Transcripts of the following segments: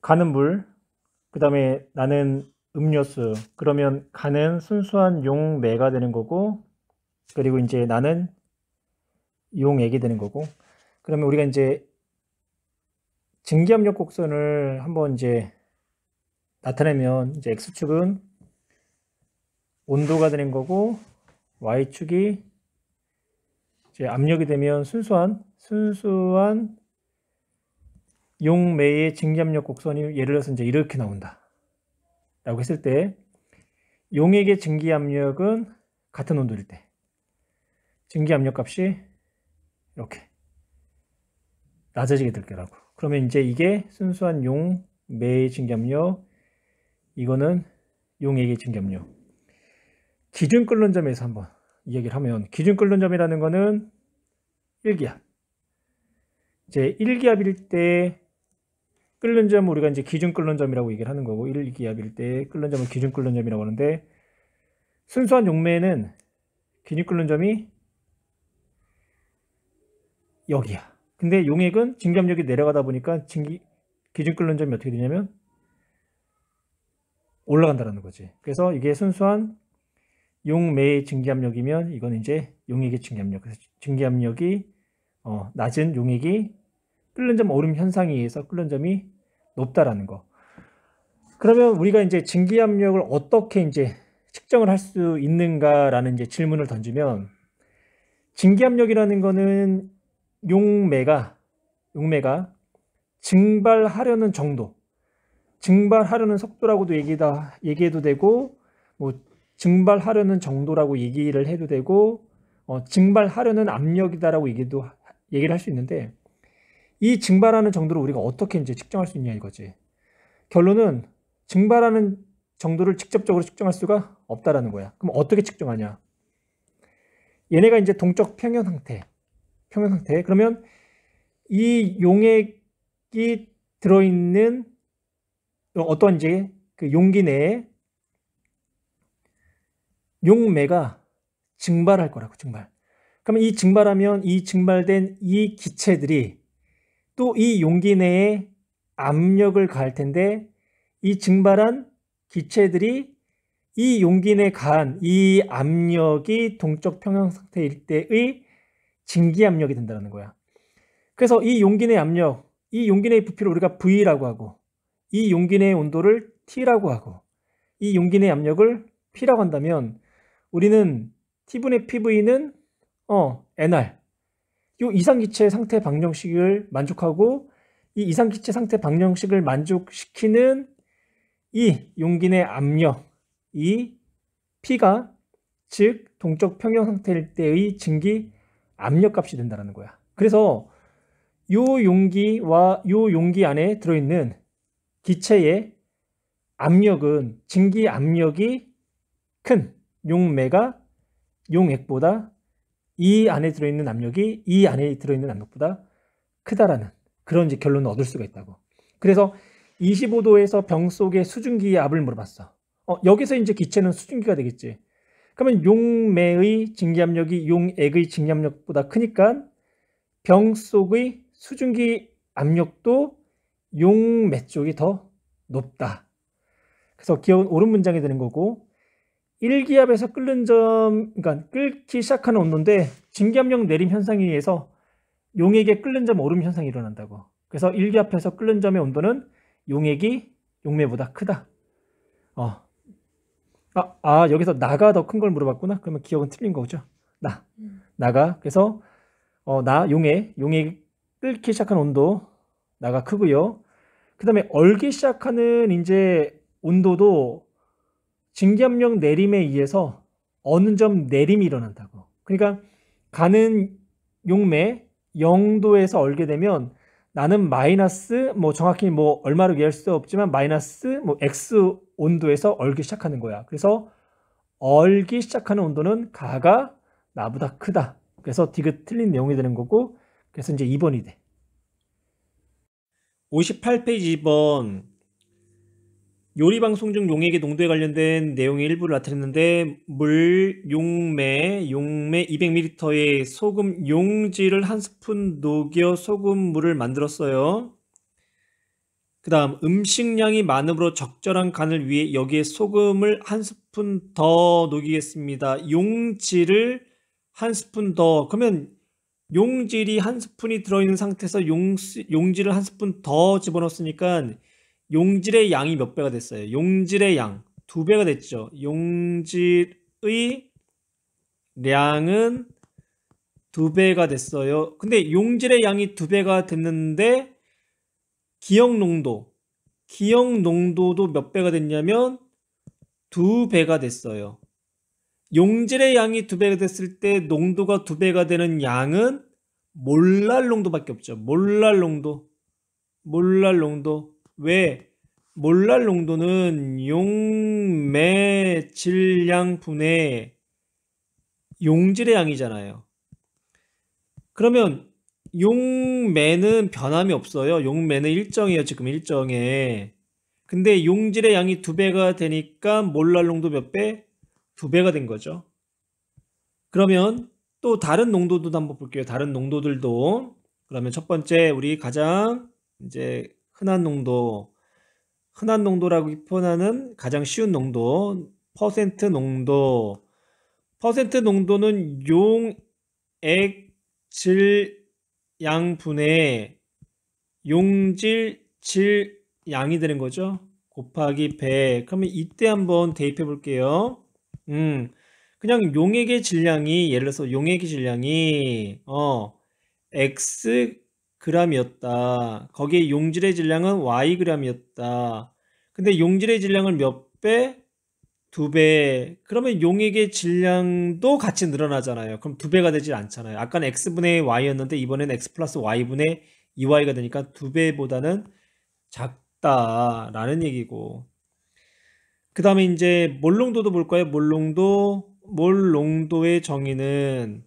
가는 물, 그 다음에 나는 음료수, 그러면 가는 순수한 용매가 되는 거고, 그리고 이제 나는 용액이 되는 거고, 그러면 우리가 이제 증기압력 곡선을 한번 이제 나타내면 이제 X축은 온도가 되는 거고, Y축이 이제 압력이 되면 순수한 용매의 증기압력 곡선이 예를 들어서 이제 이렇게 나온다 라고 했을 때, 용액의 증기압력은 같은 온도일 때 증기압력 값이 이렇게 낮아지게 될 거라고. 그러면 이제 이게 순수한 용매의 증기압력, 이거는 용액의 증기압력. 기준 끓는 점에서 한번 이야기를 하면, 기준 끓는 점이라는 거는 1기압. 이제 1기압일 때 끓는 점, 우리가 이제 기준 끓는 점이라고 얘기를 하는 거고, 1기압일 때 끓는 점을 기준 끓는 점이라고 하는데, 순수한 용매는 기준 끓는 점이 여기야. 근데 용액은 증기압력이 내려가다 보니까 기준 끓는 점이 어떻게 되냐면 올라간다는 거지. 그래서 이게 순수한 용매의 증기압력이면 이건 이제 용액의 증기압력. 그래서 증기압력이 낮은 용액이 끓는 점 오름 현상에 의해서 끓는 점이 높다라는 거. 그러면 우리가 이제 증기압력을 어떻게 이제 측정을 할 수 있는가라는 이제 질문을 던지면, 증기압력이라는 거는 용매가 증발하려는 정도, 증발하려는 속도라고도 얘기해도 되고, 뭐 증발하려는 정도라고 얘기를 해도 되고, 증발하려는 압력이다라고 얘기를 할 수 있는데, 이 증발하는 정도를 우리가 어떻게 이제 측정할 수 있냐 이거지. 결론은 증발하는 정도를 직접적으로 측정할 수가 없다라는 거야. 그럼 어떻게 측정하냐? 얘네가 이제 동적 평형 상태. 그러면 이 용액이 들어있는 어떤 이제 그 용기 내에 용매가 증발할 거라고, 증발. 그러면 이 증발하면 이 증발된 이 기체들이 또 이 용기 내에 압력을 가할 텐데, 이 증발한 기체들이 이 용기 내에 가한 이 압력이 동적 평형 상태일 때의 증기압력이 된다는 거야. 그래서 이 용기 내 압력, 이 용기 내의 부피를 우리가 V라고 하고, 이 용기 내의 온도를 T라고 하고, 이 용기 내의 압력을 P라고 한다면, 우리는 T분의 PV는 NR, 이 이상기체 상태 방정식을 만족하고, 이 이상기체 상태 방정식을 만족시키는 이 용기 내 압력, 이 P가 즉 동적 평형 상태일 때의 증기 압력 값이 된다는 거야. 그래서 이 용기와 이 용기 안에 들어있는 기체의 압력은, 증기 압력이 큰 용매가 용액보다 이 안에 들어있는 압력이 이 안에 들어있는 압력보다 크다라는 그런 이제 결론을 얻을 수가 있다고. 그래서 25도에서 병 속의 수증기의 압을 물어봤어. 여기서 이제 기체는 수증기가 되겠지. 그러면 용매의 증기압력이 용액의 증기압력보다 크니까 병 속의 수증기 압력도 용매 쪽이 더 높다. 그래서 기억은 옳은 문장이 되는 거고, 1기압에서 끓는 점, 그러니까 끓기 시작하는 온도인데 증기압력 내림 현상에 의해서 용액의 끓는 점 오름 현상이 일어난다고. 그래서 1기압에서 끓는 점의 온도는 용액이 용매보다 크다. 여기서 나가 더 큰 걸 물어봤구나. 그러면 기억은 틀린 거죠. 나가. 그래서 용액 끓기 시작하는 온도 나가 크고요. 그 다음에 얼기 시작하는 이제 온도도 증기압력 내림에 의해서 어느 점 내림이 일어난다고. 그러니까 가는 용매 0도에서 얼게 되면 나는 마이너스, 뭐 정확히 뭐 얼마로 이해할 수 없지만 마이너스 뭐 X 온도에서 얼기 시작하는 거야. 그래서 얼기 시작하는 온도는 가가 나보다 크다. 그래서 디귿 틀린 내용이 되는 거고, 그래서 이제 2번이 돼. 58페이지 2번. 요리방송 중 용액의 농도에 관련된 내용의 일부를 나타냈는데, 물, 용매 200ml에 소금 용지를 한 스푼 녹여 소금물을 만들었어요. 그 다음 음식량이 많으므로 적절한 간을 위해 여기에 소금을 한 스푼 더 녹이겠습니다. 용질을 한 스푼 더. 그러면 용질이 한 스푼이 들어있는 상태에서 용질을 한 스푼 더 집어넣었으니까 용질의 양이 몇 배가 됐어요? 용질의 양 2배가 됐죠. 용질의 양은 2배가 됐어요. 근데 용질의 양이 2배가 됐는데 기억 농도도 몇 배가 됐냐면 2배가 됐어요. 용질의 양이 2배가 됐을 때 농도가 2배가 되는 양은 몰랄 농도밖에 없죠. 몰랄 농도. 왜? 몰랄 농도는 용매 질량분의 용질의 양이잖아요. 그러면 용매는 변함이 없어요. 용매는 일정해요. 지금 일정해. 근데 용질의 양이 2배가 되니까 몰랄 농도 몇 배? 2배가 된 거죠. 그러면 또 다른 농도도 한번 볼게요. 다른 농도들도. 그러면 첫 번째 우리 가장 이제 흔한 농도라고 표현하는 가장 쉬운 농도, 퍼센트 농도. 퍼센트 농도는 용액 질 양분의 용질 질 양이 되는 거죠. 곱하기 100. 그러면 이때 한번 대입해 볼게요. 그냥 용액의 질량이 예를 들어서 용액의 질량이 x g이었다. 거기에 용질의 질량은 y g이었다. 근데 용질의 질량을 몇 배? 2배. 그러면 용액의 질량도 같이 늘어나잖아요. 그럼 2배가 되지 않잖아요. 아까는 x분의 y였는데 이번에는 x 플러스 y분의 2y가 되니까 2배보다는 작다라는 얘기고. 그 다음에 이제 몰농도도 볼까요? 몰농도의 정의는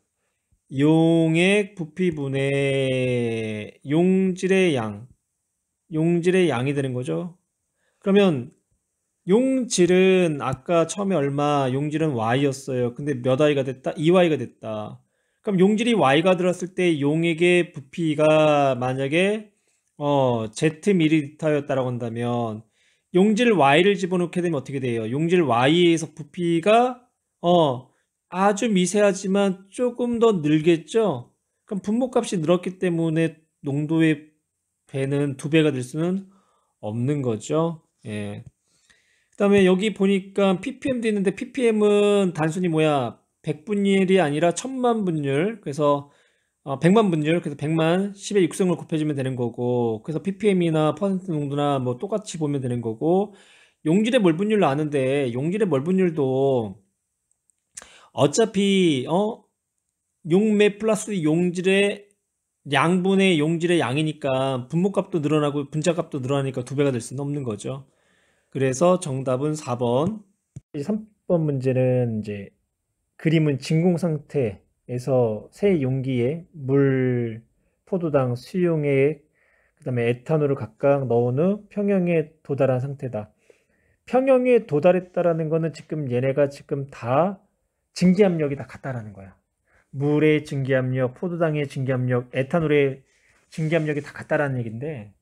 용액 부피분의 용질의 양이 되는 거죠. 그러면 용질은 아까 처음에 용질은 y였어요. 근데 몇 y가 됐다? 2y가 됐다. 그럼 용질이 y가 들었을 때 용액의 부피가 만약에 Zml였다라고 한다면 용질 y를 집어넣게 되면 어떻게 돼요? 용질 y에서 부피가 아주 미세하지만 조금 더 늘겠죠? 그럼 분모값이 늘었기 때문에 농도의 배는 2배가 될 수는 없는 거죠. 예. 그 다음에 여기 보니까 ppm도 있는데 ppm은 단순히 100분율이 아니라 1000만분율. 그래서 100만분율. 그래서 100만 10의 육성을 곱해주면 되는 거고, 그래서 ppm이나 퍼센트 농도나 뭐 똑같이 보면 되는 거고, 용질의 몰분율로 아는데 용질의 몰분율도 어차피 용매 플러스 용질의 양분의 용질의 양이니까 분모값도 늘어나고 분자값도 늘어나니까 2배가 될 수는 없는 거죠. 그래서 정답은 4번. 3번 문제는 이제 그림은 진공 상태에서 새 용기에 물, 포도당, 수용액, 그 다음에 에탄올을 각각 넣은 후 평형에 도달한 상태다. 평형에 도달했다라는 거는 지금 얘네가 지금 다 증기압력이 다 같다라는 거야. 물의 증기압력, 포도당의 증기압력, 에탄올의 증기압력이 다 같다라는 얘기인데,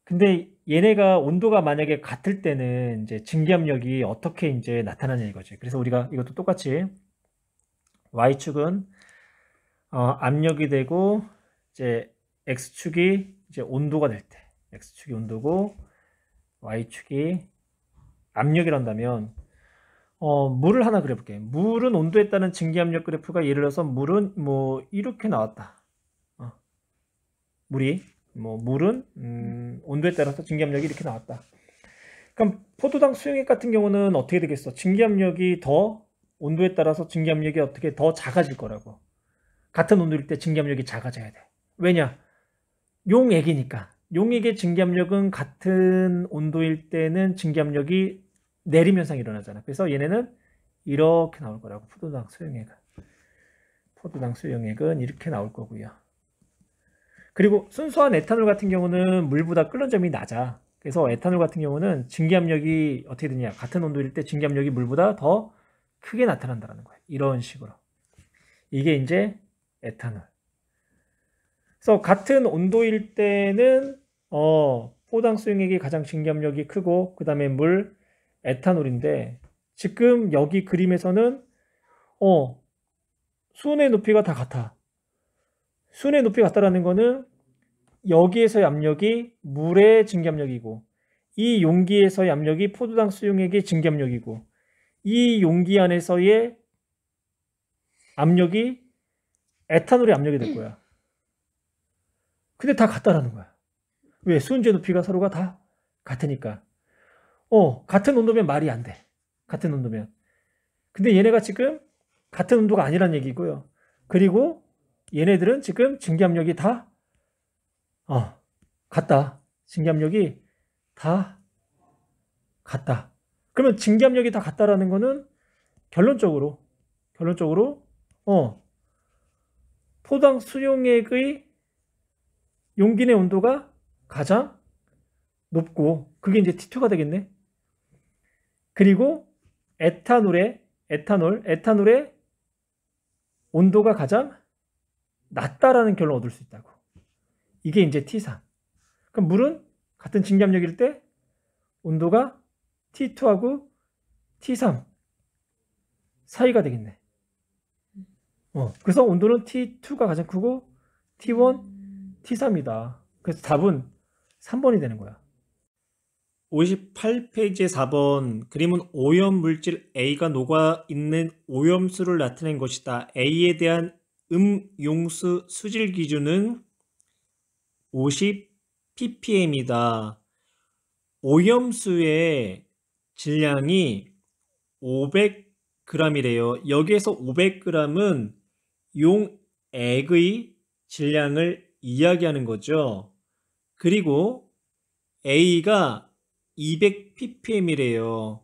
근데 얘네가 온도가 만약에 같을 때는 이제 증기압력이 어떻게 이제 나타나냐 이거지. 그래서 우리가 이것도 똑같이 y축은 압력이 되고 이제 x축이 이제 온도가 될 때, x축이 온도고 y축이 압력이란다면 물을 하나 그려볼게. 물은 온도에 따른 증기압력 그래프가 예를 들어서 물은 뭐 이렇게 나왔다. 물은 온도에 따라서 증기압력이 이렇게 나왔다. 그럼 포도당 수용액 같은 경우는 어떻게 되겠어? 증기압력이 더 온도에 따라서 증기압력이 어떻게 더 작아질 거라고. 같은 온도일 때 증기압력이 작아져야 돼. 왜냐? 용액이니까. 용액의 증기압력은 같은 온도일 때는 증기압력이 내림 현상이 일어나잖아. 그래서 얘네는 이렇게 나올 거라고. 포도당 수용액은 이렇게 나올 거고요. 그리고 순수한 에탄올 같은 경우는 물보다 끓는 점이 낮아. 그래서 에탄올 같은 경우는 증기압력이 어떻게 되냐? 같은 온도일 때 증기압력이 물보다 더 크게 나타난다는 거예요. 이런 식으로. 이게 이제 에탄올. 그래서 같은 온도일 때는 포당 수용액이 가장 증기압력이 크고 그 다음에 물, 에탄올인데 지금 여기 그림에서는 수온의 높이가 다 같아. 수온의 높이가 같다라는 거는 여기에서의 압력이 물의 증기압력이고 이 용기에서의 압력이 포도당 수용액의 증기압력이고 이 용기 안에서의 압력이 에탄올의 압력이 될 거야. 근데 다 같다라는 거야. 왜? 수온제 높이가 서로가 다 같으니까. 같은 온도면 말이 안 돼. 같은 온도면. 근데 얘네가 지금 같은 온도가 아니란 얘기고요. 그리고 얘네들은 지금 증기압력이 다 같다. 증기압력이 다 같다. 그러면 증기압력이 다 같다라는 거는 결론적으로 포당 수용액의 용기 내 온도가 가장 높고 그게 이제 T2가 되겠네. 그리고 에탄올의 온도가 가장 낮다라는 결론을 얻을 수 있다고. 이게 이제 T3. 그럼 물은 같은 증기압력일 때 온도가 T2하고 T3 사이가 되겠네. 그래서 온도는 T2가 가장 크고 T1, T3이다. 그래서 답은 3번이 되는 거야. 58페이지의 4번 그림은 오염물질 A가 녹아있는 오염수를 나타낸 것이다. A에 대한 음용수 수질 기준은 50ppm이다. 오염수의 질량이 500g이래요. 여기에서 500g은 용액의 질량을 이야기하는 거죠. 그리고 A가 200ppm이래요.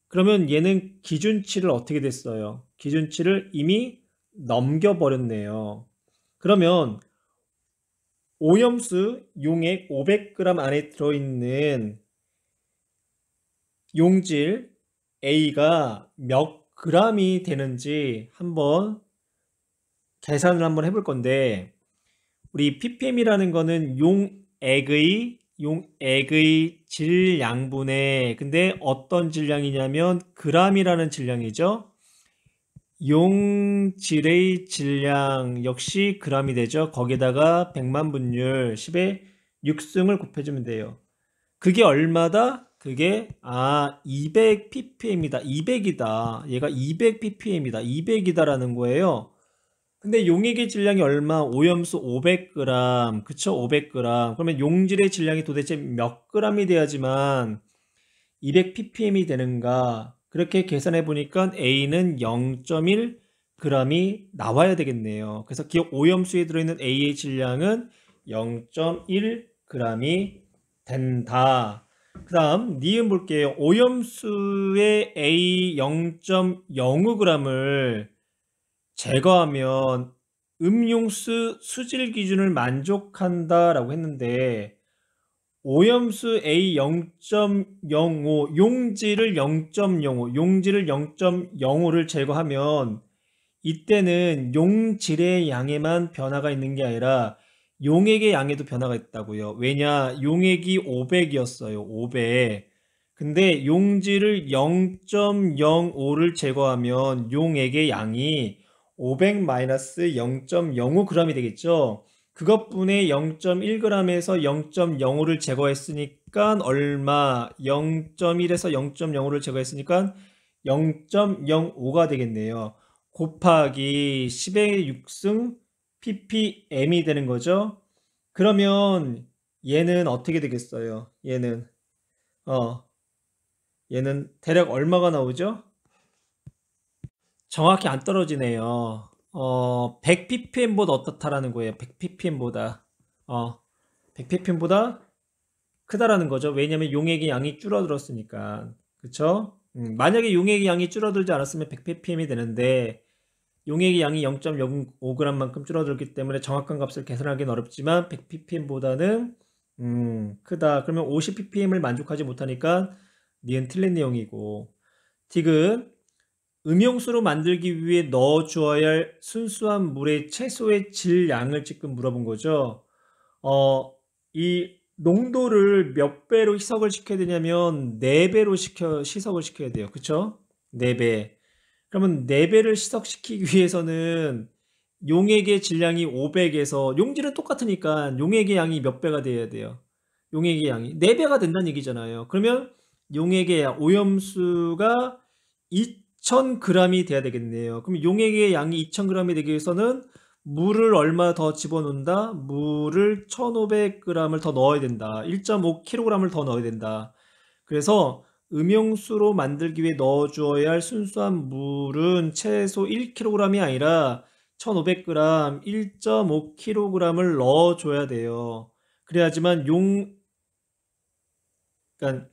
그러면 얘는 기준치를 어떻게 됐어요? 기준치를 이미 넘겨버렸네요. 그러면 오염수 용액 500g 안에 들어있는 용질 A가 몇 g이 되는지 한번 계산을 한번 해볼 건데 우리 ppm이라는 거는 용액의 질량분의 근데 어떤 질량이냐면 g이라는 질량이죠. 용질의 질량 역시 g이 되죠. 거기다가 100만 분율 10의 6승을 곱해주면 돼요. 그게 얼마다? 그게 200ppm이다. 200이다. 얘가 200ppm이다. 200이다라는 거예요. 근데 용액의 질량이 얼마? 오염수 500g. 그쵸? 500g. 그러면 용질의 질량이 도대체 몇 g이 돼야지만 200ppm이 되는가? 그렇게 계산해 보니까 A는 0.1g이 나와야 되겠네요. 그래서 기억 오염수에 들어있는 A의 질량은 0.1g이 된다. 그 다음 니은 볼게요. 오염수의 A 0.05g을 제거하면 음용수 수질 기준을 만족한다 라고 했는데 오염수 A 0.05 용질을 0.05를 제거하면 이때는 용질의 양에만 변화가 있는 게 아니라 용액의 양에도 변화가 있다고요. 왜냐? 용액이 500이었어요. 500. 근데 용질을 0.05를 제거하면 용액의 양이 500-0.05g이 되겠죠. 그것분의 0.1g에서 0.05를 제거했으니까 얼마? 0.1에서 0.05를 제거했으니까 0.05가 되겠네요. 곱하기 10의 6승 ppm이 되는 거죠. 그러면 얘는 어떻게 되겠어요? 얘는 대략 얼마가 나오죠? 정확히 안 떨어지네요. 100ppm보다 어떻다라는 거예요. 100ppm보다 100ppm보다 크다라는 거죠. 왜냐면 용액의 양이 줄어들었으니까. 그쵸? 만약에 용액의 양이 줄어들지 않았으면 100ppm이 되는데 용액의 양이 0.05g만큼 줄어들기 때문에 정확한 값을 계산하기는 어렵지만 100ppm보다는 크다. 그러면 50ppm을 만족하지 못하니까 니은 틀린 내용이고 디귿 음용수로 만들기 위해 넣어주어야 할 순수한 물의 최소의 질량을 지금 물어본 거죠. 이 농도를 몇 배로 희석을 시켜야 되냐면 4배로 희석을 시켜야 돼요. 그쵸? 4배. 그러면 4배를 희석시키기 위해서는 용액의 질량이 500에서 용질은 똑같으니까 용액의 양이 몇 배가 돼야 돼요? 용액의 양이 4배가 된다는 얘기잖아요. 그러면 용액의 오염수가 2000g이 돼야 되겠네요. 그럼 용액의 양이 2000g이 되기 위해서는 물을 얼마 더 집어넣는다? 물을 1500g을 더 넣어야 된다. 1.5kg을 더 넣어야 된다. 그래서 음용수로 만들기 위해 넣어주어야 할 순수한 물은 최소 1kg이 아니라 1500g, 1.5kg을 넣어줘야 돼요. 그래야지만 그러니까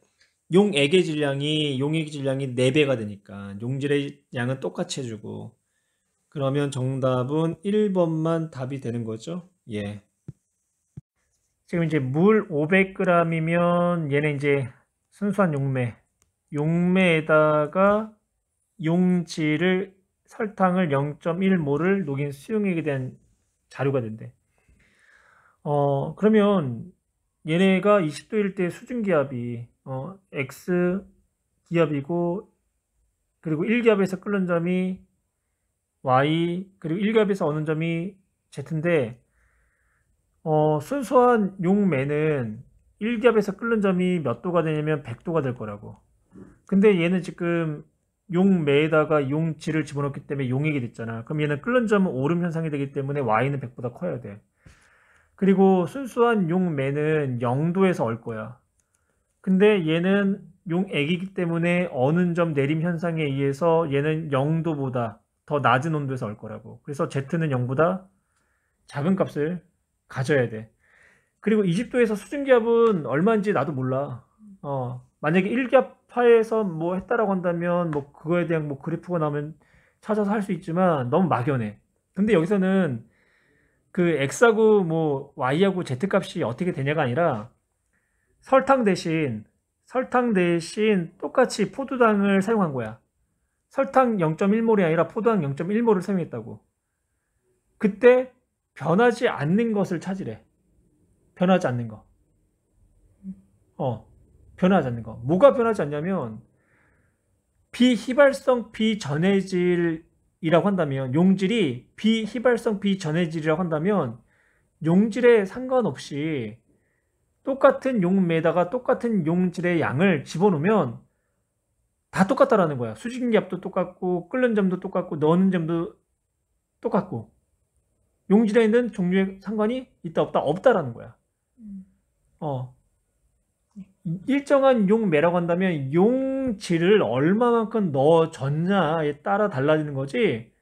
용액의 질량이 4배가 되니까 용질의 양은 똑같이 해주고 그러면 정답은 1번만 답이 되는 거죠. 예. 지금 이제 물 500g이면 얘는 이제 순수한 용매에다가 용질을 설탕을 0.1몰을 녹인 수용액에 대한 자료가 된대. 그러면 얘네가 20도일 때 수증기압이 X 기압이고 그리고 1기압에서 끓는 점이 Y 그리고 1기압에서 어는 점이 Z인데 순수한 용매는 1기압에서 끓는 점이 몇 도가 되냐면 100도가 될 거라고. 근데 얘는 지금 용매에다가 용질을 집어넣기 때문에 용액이 됐잖아. 그럼 얘는 끓는 점은 오름 현상이 되기 때문에 Y는 100보다 커야 돼. 그리고 순수한 용매는 0도에서 얼 거야. 근데 얘는 용액이기 때문에 어는 점 내림 현상에 의해서 얘는 0도보다 더 낮은 온도에서 얼 거라고. 그래서 Z는 0보다 작은 값을 가져야 돼. 그리고 20도에서 수증기압은 얼마인지 나도 몰라. 만약에 1기압 하에서 뭐 했다라고 한다면 뭐 그거에 대한 뭐 그래프가 나오면 찾아서 할 수 있지만 너무 막연해. 근데 여기서는 그 X하고 뭐 Y하고 Z 값이 어떻게 되냐가 아니라 설탕 대신 똑같이 포도당을 사용한 거야. 설탕 0.1몰이 아니라 포도당 0.1몰을 사용했다고. 그때 변하지 않는 것을 찾으래. 변하지 않는 거. 변하지 않는 거. 뭐가 변하지 않냐면 비휘발성 비전해질이라고 한다면 용질이 비휘발성 비전해질이라고 한다면 용질에 상관없이 똑같은 용매에다가 똑같은 용질의 양을 집어넣으면 다 똑같다라는 거야. 수증기압도 똑같고 끓는 점도 똑같고 넣는 점도 똑같고 용질에 있는 종류에 상관이 있다 없다 없다라는 거야. 일정한 용매라고 한다면 용질을 얼마만큼 넣어줬냐에 따라 달라지는 거지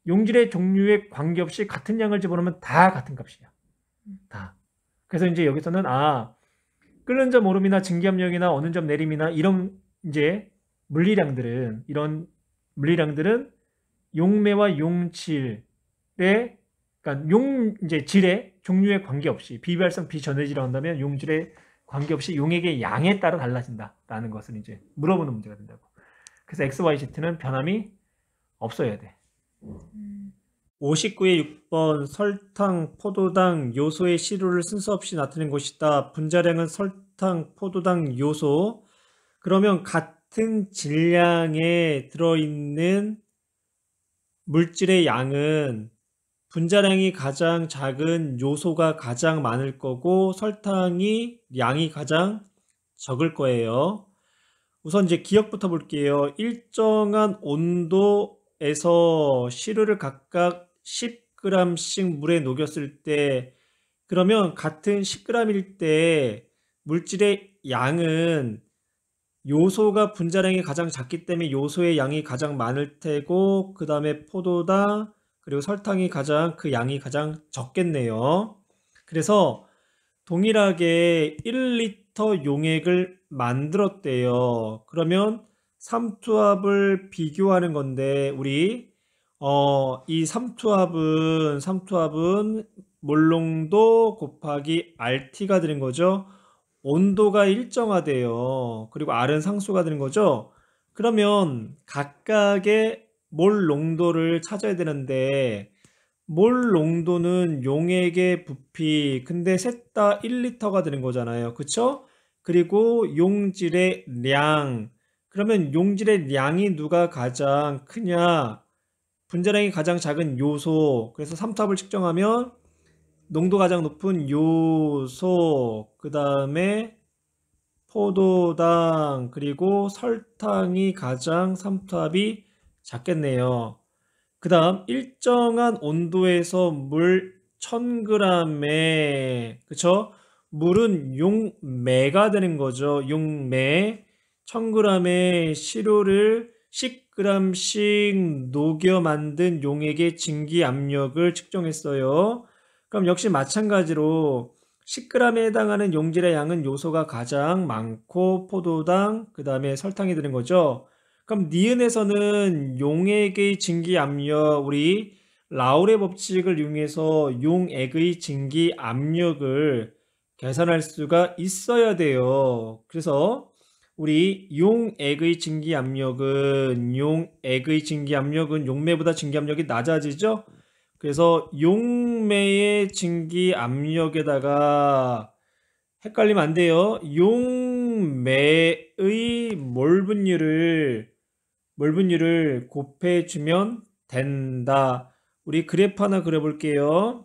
용질의 종류에 관계없이 같은 양을 집어넣으면 다 같은 값이야. 다. 그래서 이제 여기서는 끓는 점 오름이나 증기압력이나 어는 점 내림이나 이런 이제 이런 물리량들은 용매와 용질의 그러니까 이제 질의 종류에 관계없이 비발성 비전해질이라고 한다면 용질의 관계없이 용액의 양에 따라 달라진다라는 것을 이제 물어보는 문제가 된다고. 그래서 X, Y, Z는 변함이 없어야 돼. 59의 6번 설탕, 포도당, 요소의 시료를 순서 없이 나타낸 것이다. 분자량은 설탕, 포도당, 요소. 그러면 같은 질량에 들어있는 물질의 양은 분자량이 가장 작은 요소가 가장 많을 거고 설탕이 양이 가장 적을 거예요. 우선 이제 기억부터 볼게요. 일정한 온도에서 시료를 각각 10g씩 물에 녹였을 때 그러면 같은 10g일 때 물질의 양은 요소가 분자량이 가장 작기 때문에 요소의 양이 가장 많을 테고 그 다음에 포도당 그리고 설탕이 그 양이 가장 적겠네요. 그래서 동일하게 1리터 용액을 만들었대요. 그러면 삼투압을 비교하는 건데 우리 이 삼투압은 몰농도 곱하기 RT가 되는 거죠. 온도가 일정하대요. 그리고 R은 상수가 되는 거죠. 그러면 각각의 몰 농도를 찾아야 되는데 몰 농도는 용액의 부피. 근데 셋 다 1리터가 되는 거잖아요. 그쵸? 그리고 용질의 량. 그러면 용질의 량이 누가 가장 크냐? 분자량이 가장 작은 요소. 그래서 삼투압을 측정하면 농도 가장 높은 요소, 그 다음에 포도당, 그리고 설탕이 가장 삼투압이 작겠네요. 그 다음 일정한 온도에서 물 1000g에, 그쵸? 물은 용매가 되는 거죠. 용매. 1000g의 시료를 10g씩 녹여 만든 용액의 증기 압력을 측정했어요. 그럼 역시 마찬가지로 10g에 해당하는 용질의 양은 요소가 가장 많고 포도당, 그 다음에 설탕이 되는 거죠. 그럼 니은에서는 용액의 증기 압력, 우리 라울의 법칙을 이용해서 용액의 증기 압력을 계산할 수가 있어야 돼요. 그래서 우리 용액의 증기 압력은 용매보다 증기 압력이 낮아지죠. 그래서 용매의 증기 압력에다가 헷갈리면 안 돼요. 용매의 몰 분율을 곱해주면 된다. 우리 그래프 하나 그려볼게요.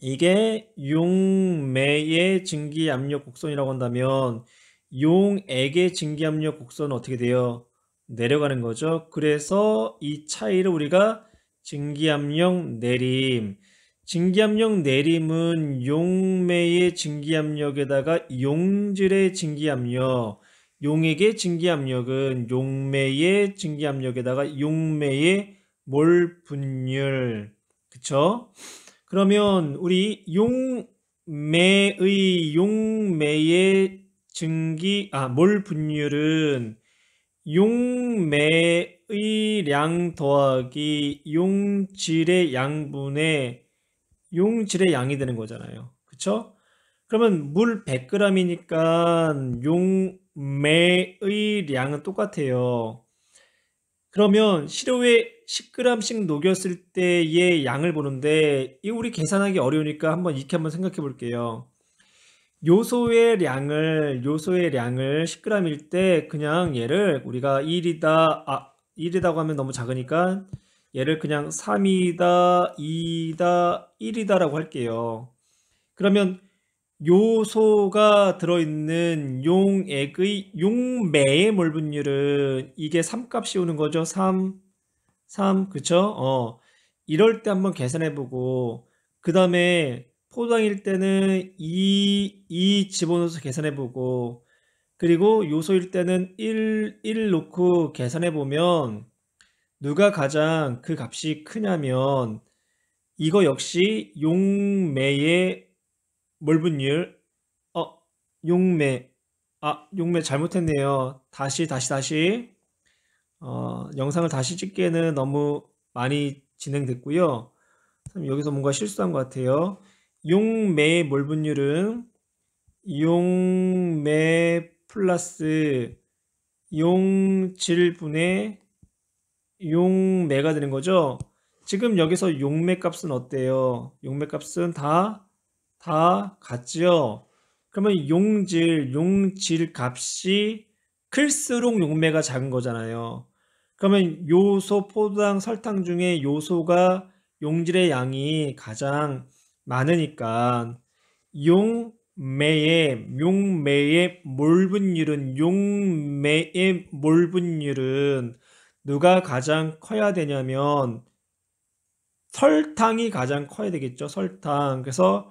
이게 용매의 증기 압력 곡선이라고 한다면 용액의 증기 압력 곡선은 어떻게 돼요? 내려가는 거죠. 그래서 이 차이를 우리가 증기압력 내림. 증기압력 내림은 용매의 증기압력에다가 용질의 증기압력, 용액의 증기압력은 용매의 증기압력에다가 용매의 몰 분율. 그쵸? 그러면 우리 용매의 몰 분율은 용매의 량 더하기 용질의 양분의 용질의 양이 되는 거잖아요. 그쵸? 그러면 물 100g이니까 용매의 량은 똑같아요. 그러면 시료에 10g씩 녹였을 때의 양을 보는데 이거 우리 계산하기 어려우니까 이렇게 한번 생각해 볼게요. 요소의 량을 10g일 때 그냥 얘를 우리가 1이다고 하면 너무 작으니까 얘를 그냥 3이다, 2이다, 1이다라고 할게요. 그러면 요소가 들어있는 용매의 몰 분율은 이게 3값이 오는 거죠. 3, 그쵸? 이럴 때 한번 계산해 보고 그 다음에 포도당일 때는 2 집어넣어서 계산해 보고 그리고 요소일 때는 1 놓고 계산해 보면 누가 가장 그 값이 크냐면 이거 역시 용매의 몰 분율 용매 용매 잘못했네요. 다시 영상을 다시 찍기에는 너무 많이 진행됐고요. 여기서 뭔가 실수한 것 같아요. 용매의 몰 분율은 용매 플러스 용질분의 용매가 되는 거죠. 지금 여기서 용매 값은 어때요? 용매 값은 다 같죠. 그러면 용질 값이 클수록 용매가 작은 거잖아요. 그러면 요소, 포도당, 설탕 중에 요소가 용질의 양이 가장 많으니까 용매의 몰 분율은 누가 가장 커야 되냐면 설탕이 가장 커야 되겠죠. 설탕. 그래서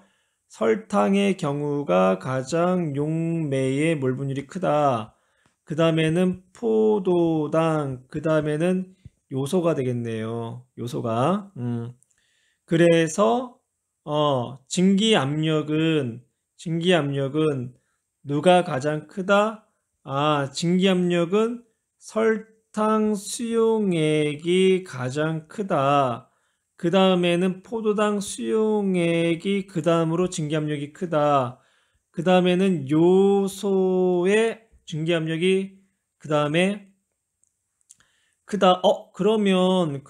설탕의 경우가 가장 용매의 몰 분율이 크다. 그 다음에는 포도당, 그 다음에는 요소가 되겠네요. 요소가. 그래서 증기 압력은 누가 가장 크다? 증기 압력은 설탕 수용액이 가장 크다. 그 다음에는 포도당 수용액이 그 다음으로 증기 압력이 크다. 그 다음에는 요소의 증기 압력이 그 다음에 크다. 그러면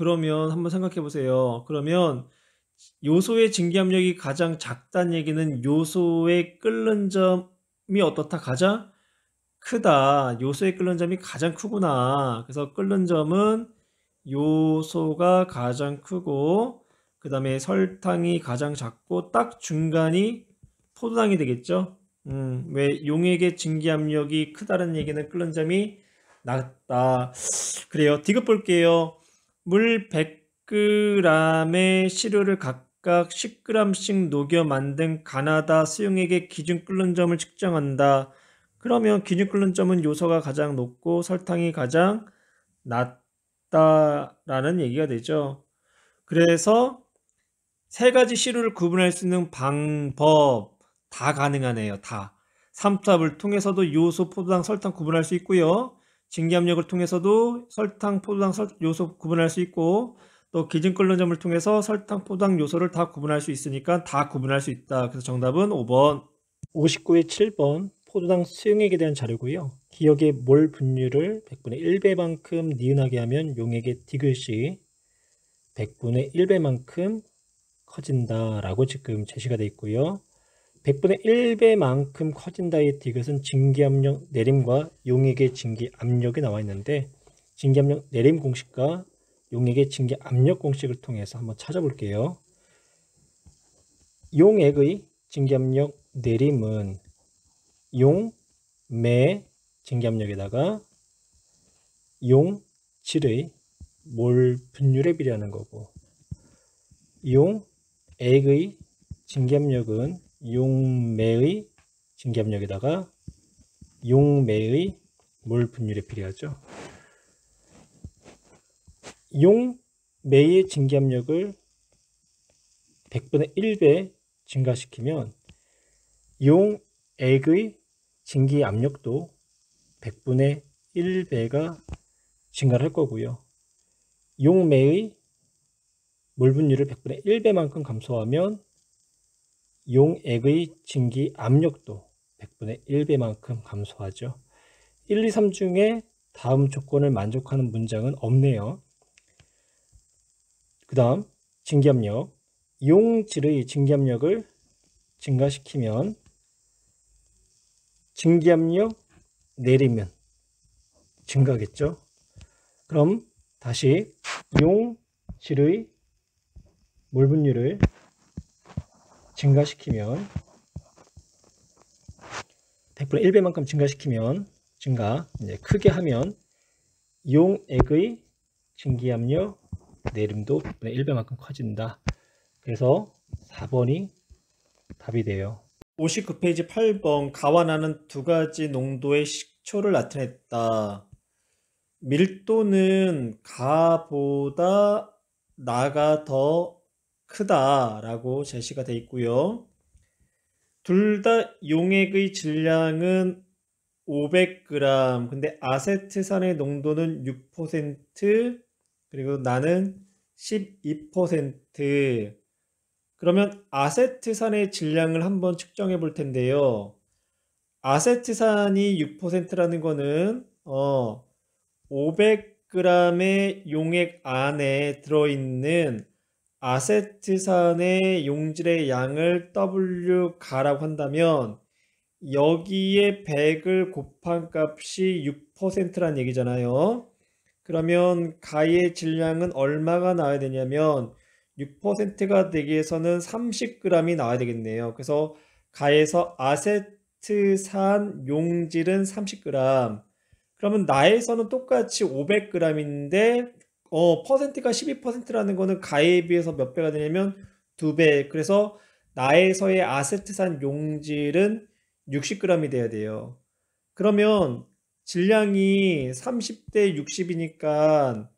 한번 생각해 보세요. 그러면 요소의 증기압력이 가장 작다는 얘기는 요소의 끓는 점이 어떻다? 가장 크다. 요소의 끓는 점이 가장 크구나. 그래서 끓는 점은 요소가 가장 크고 그 다음에 설탕이 가장 작고 딱 중간이 포도당이 되겠죠. 왜 용액의 증기압력이 크다는 얘기는 끓는 점이 낮다. 그래요. 디귿 볼게요. 물 100g의 시료를 각각 10g씩 녹여 만든 가나다 수용액의 기준 끓는 점을 측정한다. 그러면 기준 끓는 점은 요소가 가장 높고 설탕이 가장 낮다라는 얘기가 되죠. 그래서 세 가지 시료를 구분할 수 있는 방법 다 가능하네요. 다. 삼투압을 통해서도 요소, 포도당, 설탕 구분할 수 있고요. 증기압력을 통해서도 설탕, 포도당, 요소 구분할 수 있고 또 기준 끓는 점을 통해서 설탕, 포도당, 요소를 다 구분할 수 있으니까 다 구분할 수 있다. 그래서 정답은 5번. 59의 7번 포도당 수용액에 대한 자료고요. 기억의 몰 분율을 100분의 1배만큼 니은하게 하면 용액의 디귿이 100분의 1배만큼 커진다라고 지금 제시가 되어 있고요. 100분의 1배만큼 커진다의 디귿은 증기압력 내림과 용액의 증기압력이 나와 있는데 증기압력 내림 공식과 용액의 증기압력 공식을 통해서 한번 찾아볼게요. 용액의 증기압력 내림은 용매 증기압력에다가 용질의 몰 분율에 비례하는 거고 용액의 증기압력은 용매의 증기압력에다가 용매의 몰 분율에 비례하죠. 용매의 증기압력을 100분의 1배 증가시키면 용액의 증기압력도 100분의 1배가 증가를 할 거고요. 용매의 몰 분율을 100분의 1배만큼 감소하면 용액의 증기압력도 100분의 1배만큼 감소하죠. 1, 2, 3 중에 다음 조건을 만족하는 문장은 없네요. 그 다음 증기압력. 용질의 증기압력을 증가시키면 증기압력 내리면 증가하겠죠. 그럼 다시 용질의 몰 분율을 증가시키면 100분의 1배만큼 증가시키면 이제 크게 하면 용액의 증기압력 내림도 100분의 1배만큼 커진다. 그래서 4번이 답이 돼요. 59페이지 8번 가와 나는 두 가지 농도의 식초를 나타냈다. 밀도는 가보다 나가 더 크다라고 제시가 되어 있고요. 둘 다 용액의 질량은 500g. 근데 아세트산의 농도는 6%, 그리고 나는 12%. 그러면 아세트산의 질량을 한번 측정해 볼 텐데요. 아세트산이 6%라는 거는 500g의 용액 안에 들어있는 아세트산의 용질의 양을 W가라고 한다면 여기에 100을 곱한 값이 6%란 얘기잖아요. 그러면 가의 질량은 얼마가 나와야 되냐면 6%가 되기 위해서는 30g이 나와야 되겠네요. 그래서 가에서 아세트산 용질은 30g. 그러면 나에서는 똑같이 500g인데 퍼센트가 12%라는 거는 가에 비해서 몇 배가 되냐면 2배. 그래서 나에서의 아세트산 용질은 60g이 돼야 돼요. 그러면 질량이 30대 60이니까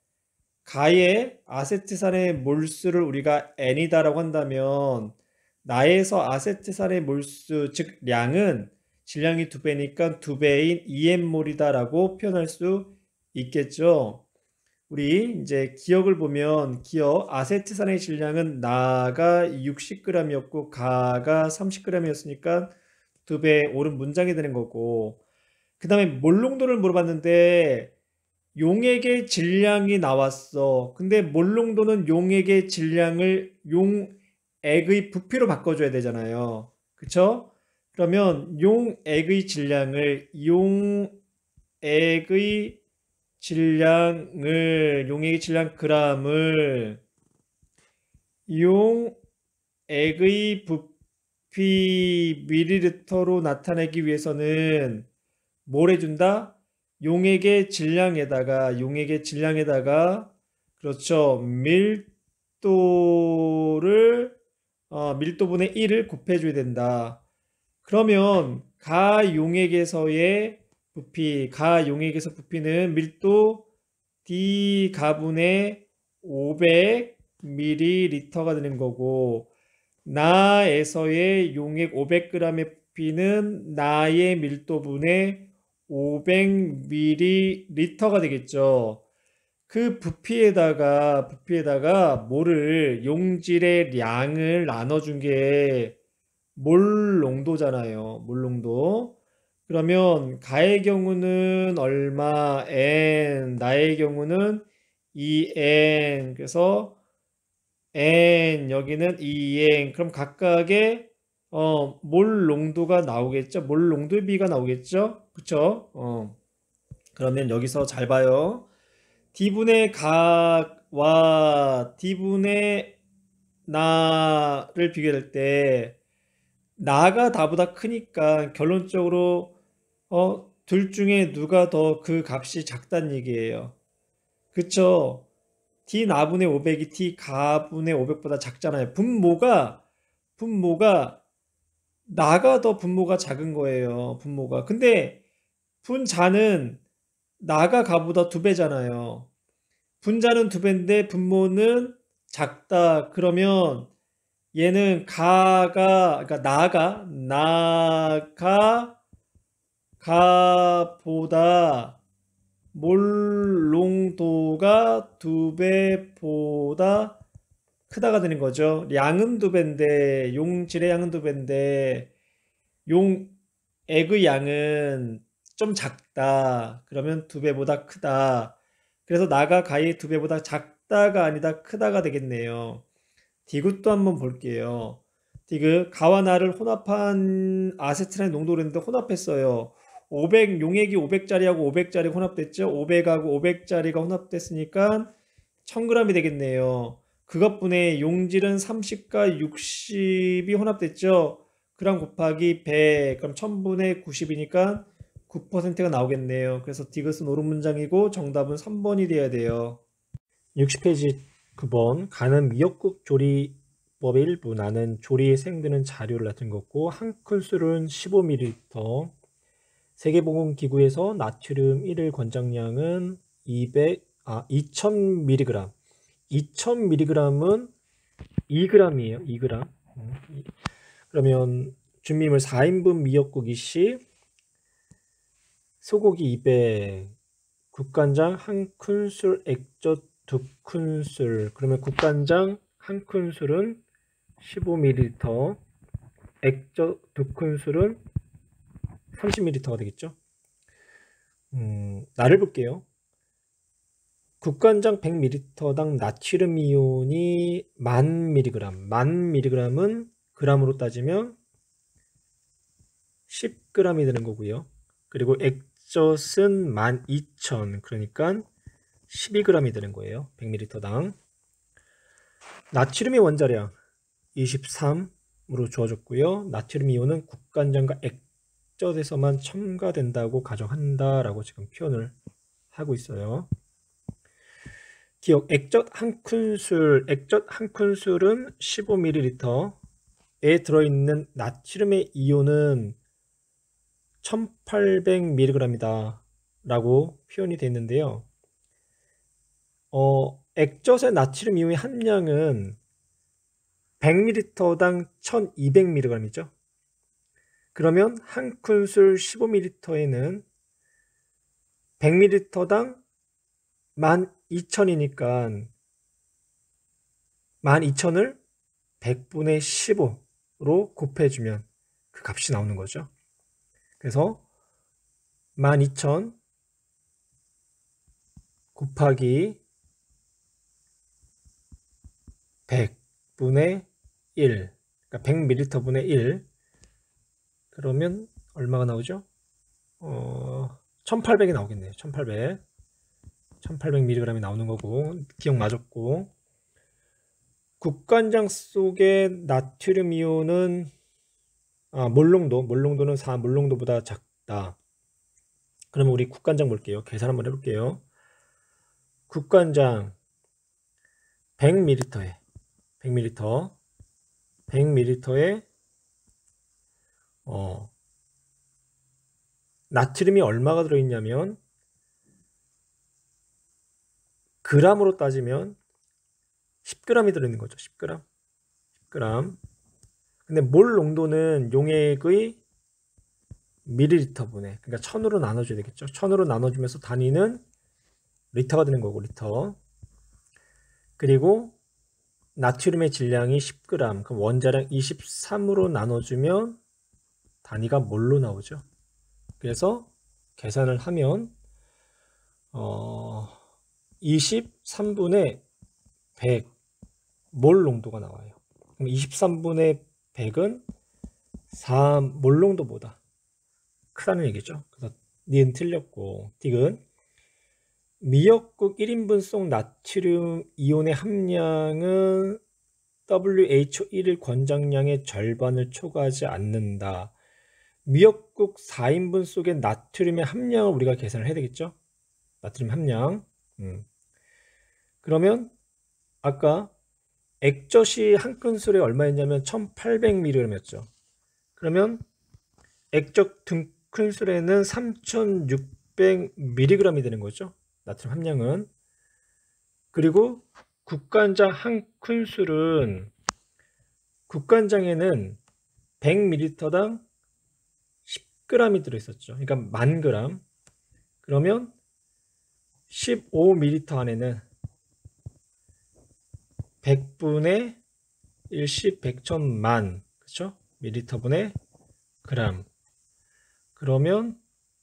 가의 아세트산의 몰수를 우리가 N이다라고 한다면 나에서 아세트산의 몰수, 즉 량은 질량이 2배니까 2배인 EN몰이다라고 표현할 수 있겠죠. 우리 이제 기억을 보면 아세트산의 질량은 나가 60g이었고 가가 30g이었으니까 2배 오른 문장이 되는 거고, 그 다음에 몰농도를 물어봤는데 용액의 질량이 나왔어. 근데 몰농도는 용액의 질량을 용액의 부피로 바꿔줘야 되잖아요. 그쵸? 그러면 용액의 질량을 용액의 질량 g을 용액의 부피 밀리리터로 나타내기 위해서는 뭘 해준다? 용액의 질량에다가 그렇죠. 밀도분의 1을 곱해줘야 된다. 그러면 가용액에서 부피는 밀도 D 가분의 500ml가 되는 거고, 나에서의 용액 500g의 부피는 나의 밀도분의 500ml가 되겠죠. 그 부피에다가 뭐를 용질의 량을 나눠준 게 몰 농도잖아요. 몰 농도. 그러면 가의 경우는 얼마 n, 나의 경우는 2n. 그래서 n 여기는 2n. 그럼 각각의 몰 농도가 나오겠죠. 몰 농도의 비가 나오겠죠. 그쵸? 그러면 여기서 잘 봐요. D분의 각과 D분의 나를 비교할 때 나가 나보다 크니까 결론적으로 둘 중에 누가 더 그 값이 작다는 얘기예요. 그쵸? D 나분의 500이 D 가분의 500보다 작잖아요. 분모가 나가 더 분모가 작은 거예요. 분모가. 근데 분자는 나가 가보다 2배잖아요. 분자는 2배인데 분모는 작다. 그러면 얘는 그러니까 가보다 몰농도가 2배보다 크다가 되는 거죠. 양은 2배인데, 용질의 양은 2배인데, 용액의 양은 좀 작다. 그러면 2배보다 크다. 그래서 나가 가의 2배보다 작다가 아니다 크다가 되겠네요. 디귿도 한번 볼게요. 디귿 가와 나를 혼합한 아세트라인 농도를 했는데 혼합했어요. 용액이 500짜리하고 500짜리 혼합됐죠. 500하고 500짜리가 혼합됐으니까 1000g이 되겠네요. 그것분의 용질은 30과 60이 혼합됐죠. 그럼 곱하기 100, 그럼 1000분의 90이니까 9%가 나오겠네요. 그래서 디귿은 옳은 문장이고 정답은 3번이 돼야 돼요. 60페이지 9번 가는 미역국 조리법의 일부. 나는 조리에 사용되는 자료를 나타낸 거고, 한 큰술은 15ml, 세계보건기구에서 나트륨 1일 권장량은 2000mg. 2000mg은 2g이에요. 2g. 그러면 준비물 4인분 미역국 20, 소고기 200, 국간장 1큰술, 액젓 2큰술. 그러면 국간장 1큰술은 15ml, 액젓 2큰술은 30ml가 되겠죠. 나를 볼게요. 국간장 100ml당 나트륨 이온이 1000mg. 1000mg은 g으로 따지면 10g이 되는 거고요. 그리고 액젓은 12,000, 그러니까 12g이 되는 거예요. 100ml당. 나트륨의 원자량 23으로 주어졌고요. 나트륨 이온은 국간장과 액젓에서만 첨가된다고 가정한다라고 지금 표현을 하고 있어요. 기억, 액젓 한 큰술은 15ml에 들어있는 나트륨의 이온은 1800mg이다 라고 표현이 되어 있는데요. 액젓의 나트륨 이온의 함량은 100ml당 1200mg이죠. 그러면 한 큰술 15ml에는 100ml당 12,000이니까 12,000을 100분의 15로 곱해주면 그 값이 나오는 거죠. 그래서 12,000 곱하기 100분의 1, 그러니까 100ml 분의 1. 그러면 얼마가 나오죠? 1800이 나오겠네요. 1800mg이 나오는 거고, 기억 맞았고. 국간장 속의 나트륨 이온은 몰농도는 4 몰농도보다 작다. 그러면 우리 국간장 볼게요. 계산 한번 해볼게요. 국간장 100ml에 100ml에 나트륨이 얼마가 들어있냐면 그람으로 따지면 10g이 들어있는 거죠. 10g. 근데 몰 농도는 용액의 밀리리터분에, 그러니까 1000으로 나눠줘야 되겠죠. 1000으로 나눠주면서 단위는 리터가 되는 거고, 리터. 그리고 나트륨의 질량이 10g, 그럼 원자량 23으로 나눠주면 단위가 몰로 나오죠. 그래서 계산을 하면 23분의 100 몰 농도가 나와요. 그럼 23분의 100은 4 몰 농도보다 크다는 얘기죠. 그래서 니은 틀렸고, 딕은 미역국 1인분 속 나트륨 이온의 함량은 WHO1일 권장량의 절반을 초과하지 않는다. 미역국 4인분 속의 나트륨의 함량을 우리가 계산을 해야 되겠죠. 나트륨 함량. 그러면 아까 액젓이 한 큰술에 얼마였냐면 1800mg였죠. 그러면 액젓 등 큰술에는 3600mg이 되는 거죠. 나트륨 함량은. 그리고 국간장 한 큰술은 국간장에는 100ml당 10g이 들어있었죠. 그러니까 10,000g. 그러면 15ml 안에는 100분의 1십 100천 만, 그렇죠? 밀리터분의 그람. 그러면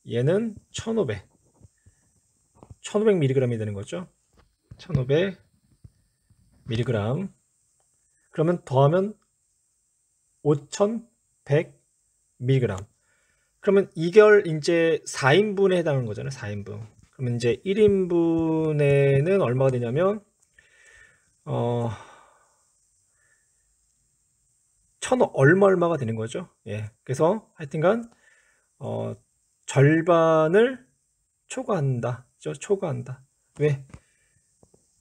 얘는 1500mg이 되는 거죠. 1500mg. 그러면 더하면 5100mg. 그러면 이걸 이제 4인분에 해당하는 거잖아요. 4인분. 그러면 이제 1인분에는 얼마가 되냐면 1000 얼마가 되는 거죠. 예. 그래서 하여튼간 절반을 초과한다. 초과한다. 왜?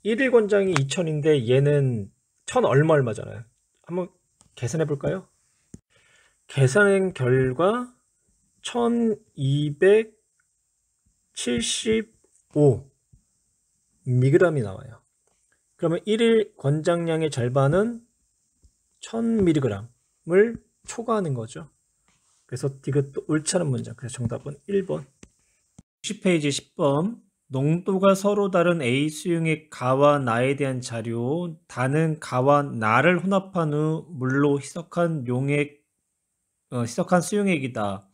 1일 권장이 2000인데 얘는 1000 얼마잖아요. 한번 계산해 볼까요? 계산한 결과 1275mg이 나와요. 그러면 1일 권장량의 절반은 1000mg을 초과하는 거죠. 그래서 이것도 옳지 않은 문장. 그래서 정답은 1번. 60페이지 10번. 농도가 서로 다른 A 수용액 가와 나에 대한 자료. 다는 가와 나를 혼합한 후 물로 희석한 희석한 수용액이다.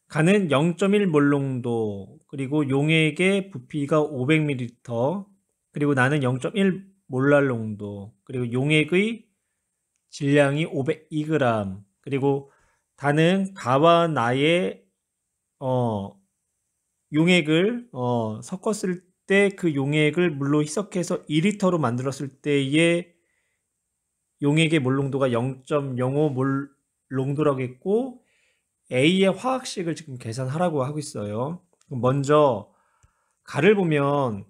가는 0.1몰 농도, 그리고 용액의 부피가 500ml, 그리고 나는 0.1몰랄 농도, 그리고 용액의 질량이 502g, 그리고 다는 가와 나의 용액을 섞었을 때 그 용액을 물로 희석해서 2리터로 만들었을 때의 용액의 몰 농도가 0.05몰 농도라고 했고, A의 화학식을 지금 계산하라고 하고 있어요. 먼저 가를 보면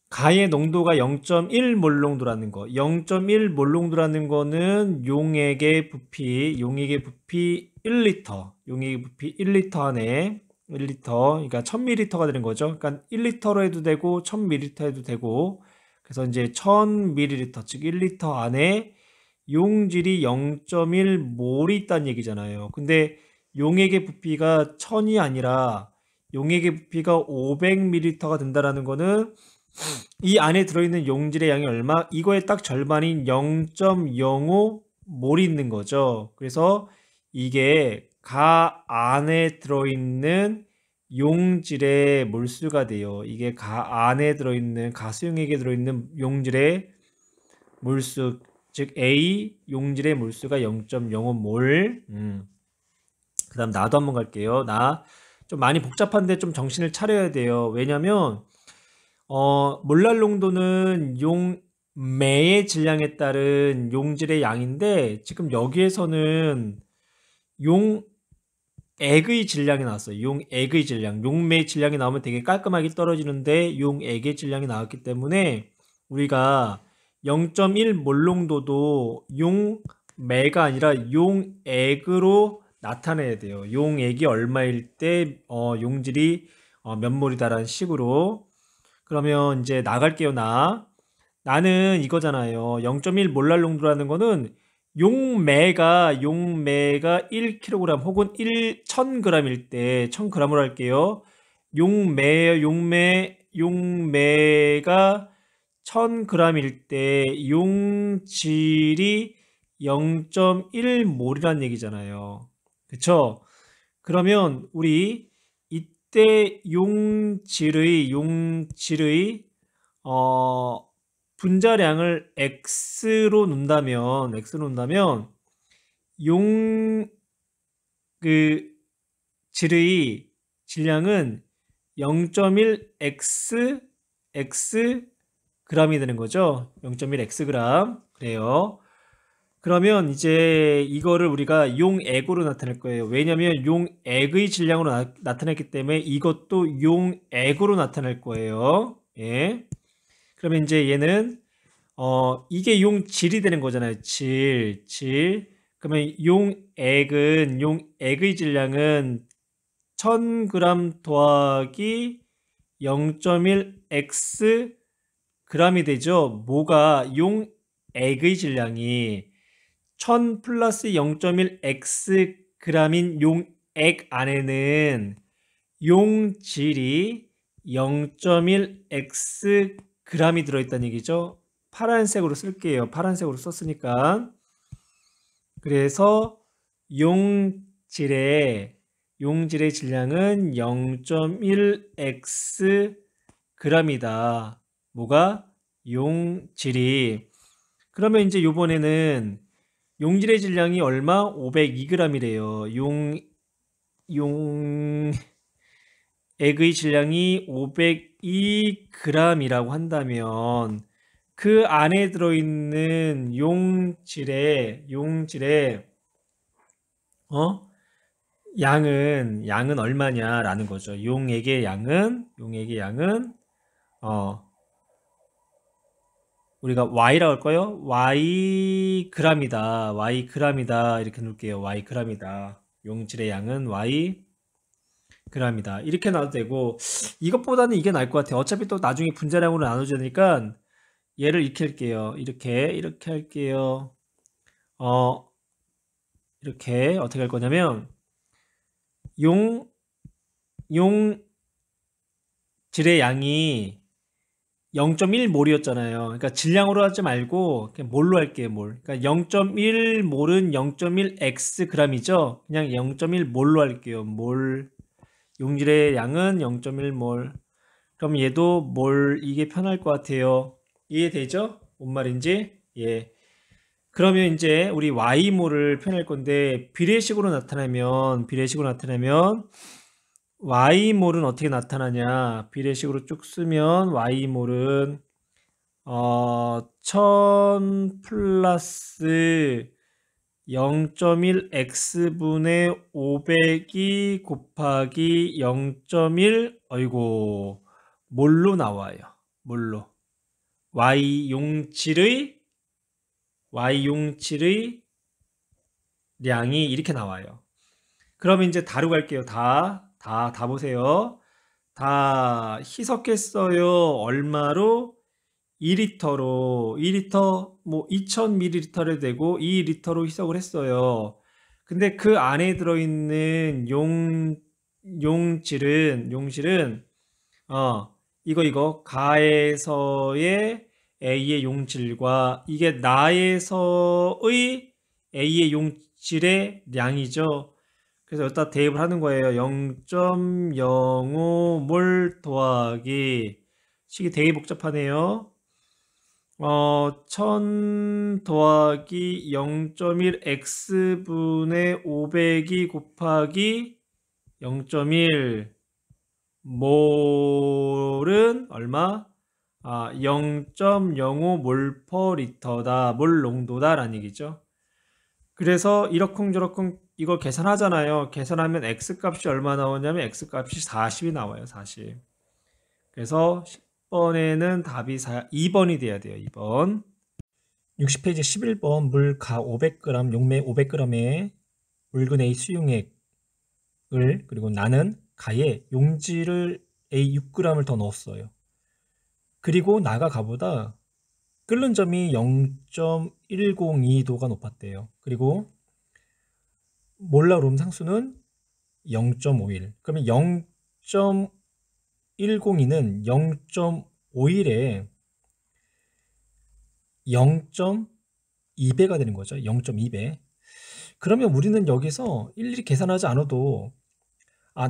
가의 농도가 0.1몰 농도라는 거, 0.1몰 농도라는 거는 용액의 부피 1리터, 용액의 부피 1리터 안에 1리터, 그러니까 1000ml가 되는 거죠. 그러니까 1리터로 해도 되고 1000ml 해도 되고, 그래서 이제 1000ml, 즉 1리터 안에 용질이 0.1몰이 있다는 얘기잖아요. 근데 용액의 부피가 1000이 아니라 용액의 부피가 500ml가 된다는 거는 이 안에 들어있는 용질의 양이 얼마? 이거의 딱 절반인 0.05몰이 있는 거죠. 그래서 이게 가 안에 들어있는 용질의 몰수가 돼요. 이게 가 안에 들어있는, 가수용액에 들어있는 용질의 몰수, 즉 A 용질의 몰수가 0.05몰. 그 다음 나도 한번 갈게요. 나 좀 많이 복잡한데 좀 정신을 차려야 돼요. 왜냐면 몰랄 농도는 용매의 질량에 따른 용질의 양인데 지금 여기에서는 용액의 질량이 나왔어요. 용액의 질량. 용매의 질량이 나오면 되게 깔끔하게 떨어지는데 용액의 질량이 나왔기 때문에 우리가 0.1몰 농도도 용매가 아니라 용액으로 나타내야 돼요. 용액이 얼마일 때 용질이 몇 몰이다라는 식으로. 그러면 이제 나갈게요. 나는 이거잖아요. 0.1 몰랄 농도라는 거는 용매가 1kg 혹은 1000g일 때 1000g으로 할게요. 용매가 1000g일 때 용질이 0.1몰이라는 얘기잖아요. 그쵸? 그러면 우리 이때 용질의 분자량을 x로 놓는다면 질의 질량은 0.1 x g이 되는 거죠. 0.1 x g 그래요. 그러면 이제 이거를 우리가 용액으로 나타낼 거예요. 왜냐면 용액의 질량으로 나타냈기 때문에 이것도 용액으로 나타낼 거예요. 예. 그러면 이제 얘는 이게 용질이 되는 거잖아요. 질. 그러면 용액의 질량은 1000g 더하기 0.1 x g이 되죠. 뭐가 용액의 질량이 1000 플러스 0.1 x g인 용액 안에는 용질이 0.1 x g이 들어있다는 얘기죠. 파란색으로 쓸게요. 파란색으로 썼으니까. 그래서 용질의 질량은 0.1 x g이다. 뭐가? 용질이. 그러면 이제 요번에는 용질의 질량이 얼마? 502g이래요. 용액의 질량이 502g이라고 한다면 그 안에 들어있는 용질의 양은 얼마냐라는 거죠. 용액의 양은 우리가 y라고 할까요? y g이다. 이렇게 놓을게요. y g이다. 용질의 양은 y g이다. 이렇게 놔도 되고 이것보다는 이게 나을 것 같아요. 어차피 또 나중에 분자량으로 나눠줘야 되니까 얘를 이렇게 할게요. 이렇게 할게요. 이렇게 어떻게 할 거냐면 용질의 양이 0.1몰이었잖아요. 그러니까 질량으로 하지 말고 그냥 몰로 할게요. 몰. 그러니까 0.1몰은 0.1 xg이죠. 그냥 0.1몰로 할게요. 몰. 용질의 양은 0.1몰. 그럼 얘도 몰 이게 편할 것 같아요. 이해되죠? 뭔 말인지? 예. 그러면 이제 우리 y몰을 표현할 건데 비례식으로 나타내면 y몰은 어떻게 나타나냐? 비례식으로 쭉 쓰면 y몰은 1000 플러스 0.1 x분의 500이 곱하기 0.1 어이고 몰로 나와요. 몰로. y 용질의 량이 이렇게 나와요. 그러면 이제 다루고 갈게요. 다 보세요. 다 희석했어요. 얼마로? 2리터로 2리터 뭐 2000ml를 되고 2리터로 희석을 했어요. 근데 그 안에 들어있는 용질은 이거 가에서의 A의 용질과 이게 나에서의 A의 용질의 량이죠. 그래서 여기다 대입을 하는 거예요. 0.05몰 더하기 식이 되게 복잡하네요. 1000 더하기 0.1 x분의 500이 곱하기 0.1 몰은 얼마? 0.05 몰 퍼 리터다. 몰 농도다 라는 얘기죠. 그래서 이러쿵저러쿵 이걸 계산하잖아요. 계산하면 x값이 얼마 나오냐면 x값이 40이 나와요. 40. 그래서 10번에는 답이 2번이 돼야 돼요. 2번. 60페이지 11번 물가 500g, 용매 500g에 묽은 A 수용액을 그리고 나는 가에 용지를 A 6g을 더 넣었어요. 그리고 나가 가보다 끓는 점이 0.102도가 높았대요. 그리고 몰라룸 상수는 0.51. 그러면 0.102는 0.51에 0.2배가 되는 거죠. 0.2배. 그러면 우리는 여기서 일일이 계산하지 않아도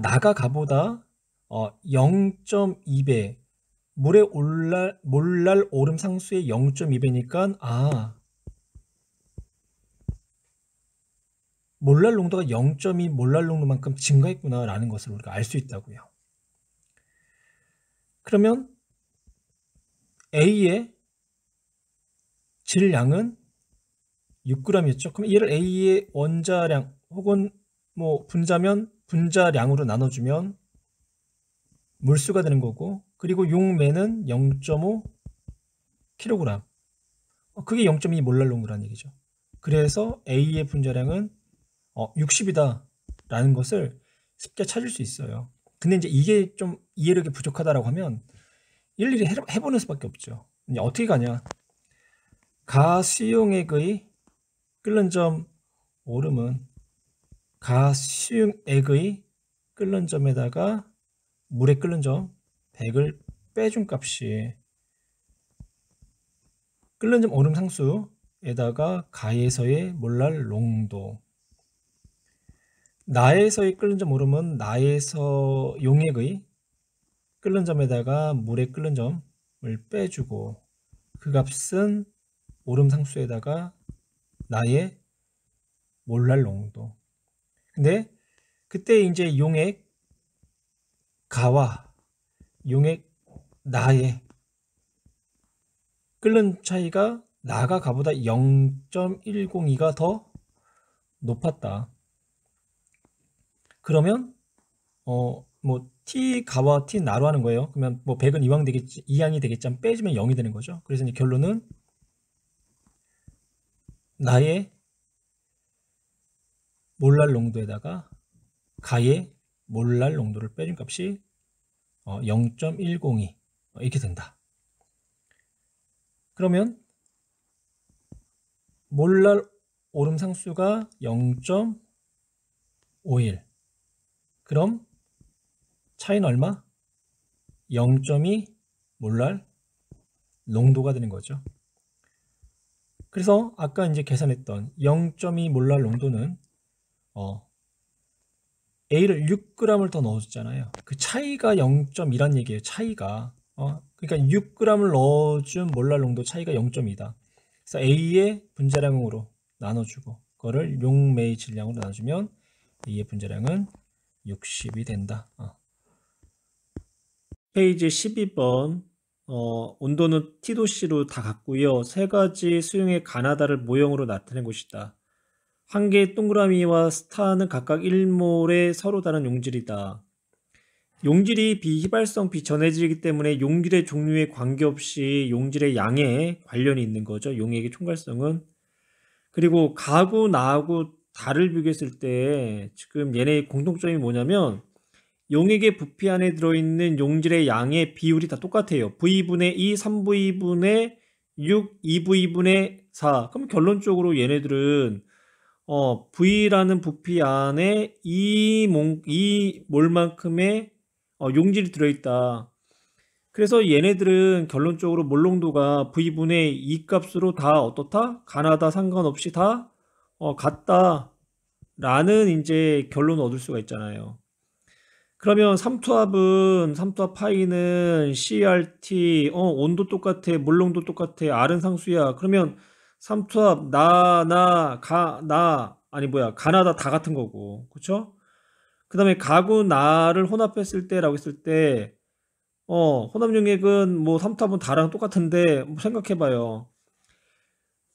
나가 가보다 0.2배 물의 몰랄 오름 상수의 0.2배니까 몰랄 농도가 0.2 몰랄 농도만큼 증가했구나 라는 것을 우리가 알 수 있다고요. 그러면 A의 질량은 6g이었죠. 그럼 얘를 A의 원자량 혹은 뭐 분자면 분자량으로 나눠주면 물수가 되는 거고, 그리고 용매는 0.5 kg. 그게 0.2 몰랄 농도라는 얘기죠. 그래서 A의 분자량은 60이다 라는 것을 쉽게 찾을 수 있어요. 근데 이제 이게 좀 이해력이 부족하다라고 하면 일일이 해보는 수밖에 없죠. 이제 어떻게 가냐? 가수용액의 끓는 점 오름은 가수용액의 끓는 점에다가 물의 끓는 점 100을 빼준 값이 끓는 점 오름 상수에다가 가에서의 몰랄 농도, 나에서의 끓는 점 오름은 나에서 용액의 끓는 점에다가 물의 끓는 점을 빼주고 그 값은 오름 상수에다가 나의 몰랄 농도. 근데 그때 이제 용액 가와 용액 나의 끓는 차이가 나가 가보다 0.102가 더 높았다. 그러면 뭐 t 가와 t 나로 하는 거예요. 그러면 뭐 100은 이왕 되겠지, 이항이 되겠지, 빼주면 0이 되는 거죠. 그래서 이제 결론은 나의 몰랄 농도에다가 가의 몰랄 농도를 빼준 값이 0.102 이렇게 된다. 그러면 몰랄 오름 상수가 0.51. 그럼 차이는 얼마? 0.2 몰랄 농도가 되는 거죠. 그래서 아까 이제 계산했던 0.2 몰랄 농도는 A를 6g을 더 넣어줬잖아요. 그 차이가 0.2란 얘기예요. 차이가. 그러니까 6g을 넣어준 몰랄 농도 차이가 0.2다. 그래서 A의 분자량으로 나눠주고 그거를 용매의 질량으로 나눠주면 A의 분자량은 60이 된다. 페이지 12번 온도는 T도씨로 다 같고요. 세 가지 수용의 가나다를 모형으로 나타낸 것이다. 한 개의 동그라미와 스타는 각각 1몰의 서로 다른 용질이다. 용질이 비휘발성 비전해질이기 때문에 용질의 종류에 관계없이 용질의 양에 관련이 있는 거죠. 용액의 총괄성은. 그리고 가하고 나하고 달을 비교했을 때 지금 얘네의 공통점이 뭐냐면 용액의 부피 안에 들어있는 용질의 양의 비율이 다 똑같아요. V분의 2, 3V분의 6, 2V분의 4. 그럼 결론적으로 얘네들은 V라는 부피 안에 2몰만큼의 용질이 들어있다. 그래서 얘네들은 결론적으로 몰농도가 V분의 2 값으로 다 어떻다? 가나다 상관없이 다 같다 라는 이제 결론을 얻을 수가 있잖아요. 그러면 삼투압 파이는 CRT, 온도 똑같아, 몰롱도 똑같아, R은 상수야. 그러면 삼투압 가나다 다 같은 거고, 그쵸? 그 다음에 가구 나를 혼합했을 때라고 했을 때, 혼합 용액은 뭐 삼투압은 다랑 똑같은데, 뭐 생각해봐요.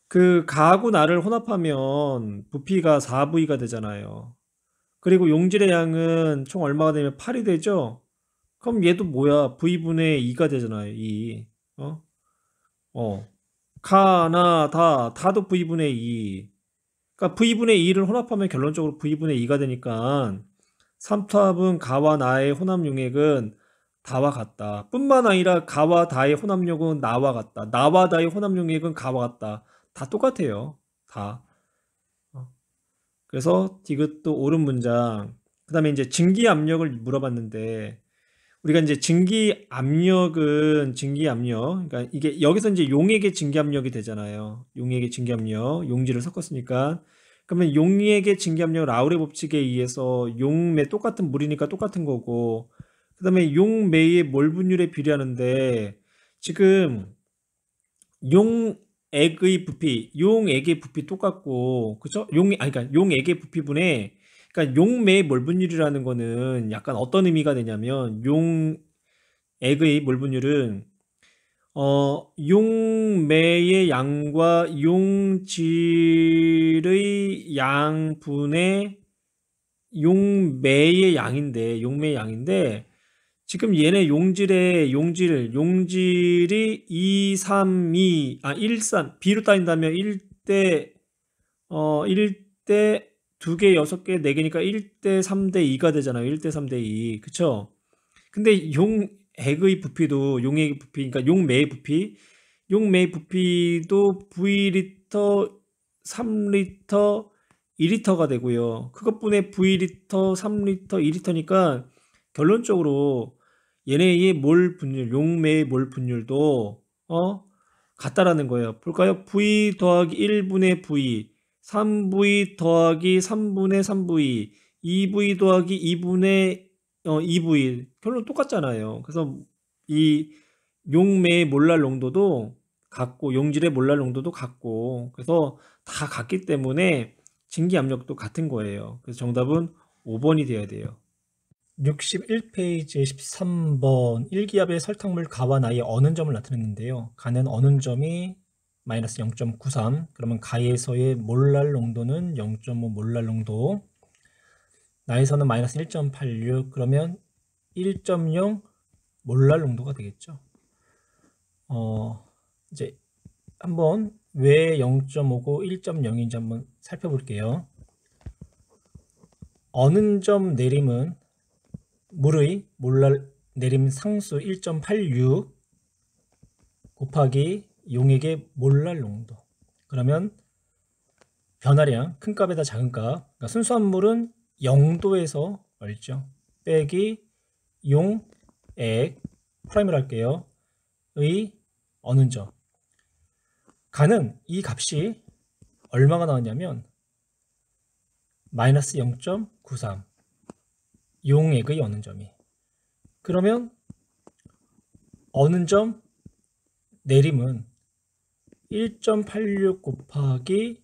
그 가구 나를 혼합하면 부피가 4V가 되잖아요. 그리고 용질의 양은 총 얼마가 되면 8이 되죠? 그럼 얘도 뭐야? V분의 2가 되잖아요. 2. 어? 어. 다도 V분의 2. 그러니까 V분의 2를 혼합하면 결론적으로 V분의 2가 되니까 삼투압은 가와 나의 혼합 용액은 다와 같다. 뿐만 아니라 가와 다의 혼합용은 나와 같다. 나와 다의 혼합 용액은 가와 같다. 다 똑같아요. 다. 어. 그래서 디귿도 옳은 문장. 그 다음에 이제 증기 압력을 물어봤는데 우리가 이제 증기 압력. 그러니까 이게 여기서 이제 용액의 증기 압력이 되잖아요. 용액의 증기 압력, 용질을 섞었으니까. 그러면 용액의 증기 압력 라우레 법칙에 의해서 용매 똑같은 물이니까 똑같은 거고. 그다음에 용매의 몰 분율에 비례하는데 지금 용액의 부피 똑같고, 그쵸? 그러니까 용액의 부피분에, 그러니까 용매의 몰 분율이라는 거는 약간 어떤 의미가 되냐면, 용액의 몰 분율은, 용매의 양과 용질의 양분의 용매의 양인데, 지금 얘네 용질이 2, 3, 2, 1, 3, B로 따진다면 1대, 1대 2개, 6개, 4개니까 1대 3대 2가 되잖아요. 1대 3대 2. 그쵸? 근데 용액의 부피, 그러니까 용매의 부피도 V리터, 3리터, 2리터가 되고요. 그것분의 V리터, 3리터, 2리터니까 결론적으로 얘네의 몰 분율, 용매의 몰 분율도 같다라는 거예요. 볼까요? V 더하기 1분의 V, 3V 더하기 3분의 3V, 2V 더하기 2분의 2V. 결론 똑같잖아요. 그래서 이 용매의 몰랄 농도도 같고 용질의 몰랄 농도도 같고 그래서 다 같기 때문에 증기 압력도 같은 거예요. 그래서 정답은 5번이 돼야 돼요. 61페이지 13번 일기압의 설탕물 가와 나의 어는 점을 나타냈는데요. 가는 어는 점이 마이너스 0.93 그러면 가에서의 몰랄 농도는 0.5 몰랄 농도 나에서는 마이너스 1.86 그러면 1.0 몰랄 농도가 되겠죠. 이제 한번 왜 0.5고 1.0인지 한번 살펴볼게요. 어는 점 내림은 물의 몰랄 내림 상수 1.86 곱하기 용액의 몰랄 농도. 그러면 변화량 큰 값에다 작은 값. 그러니까 순수한 물은 0도에서 얼죠. 빼기 용액 프라임을 할게요. 의 어는 점. 가는 이 값이 얼마가 나왔냐면 마이너스 0.93 용액의 어는 점이. 그러면 어는 점 내림은 1.86 곱하기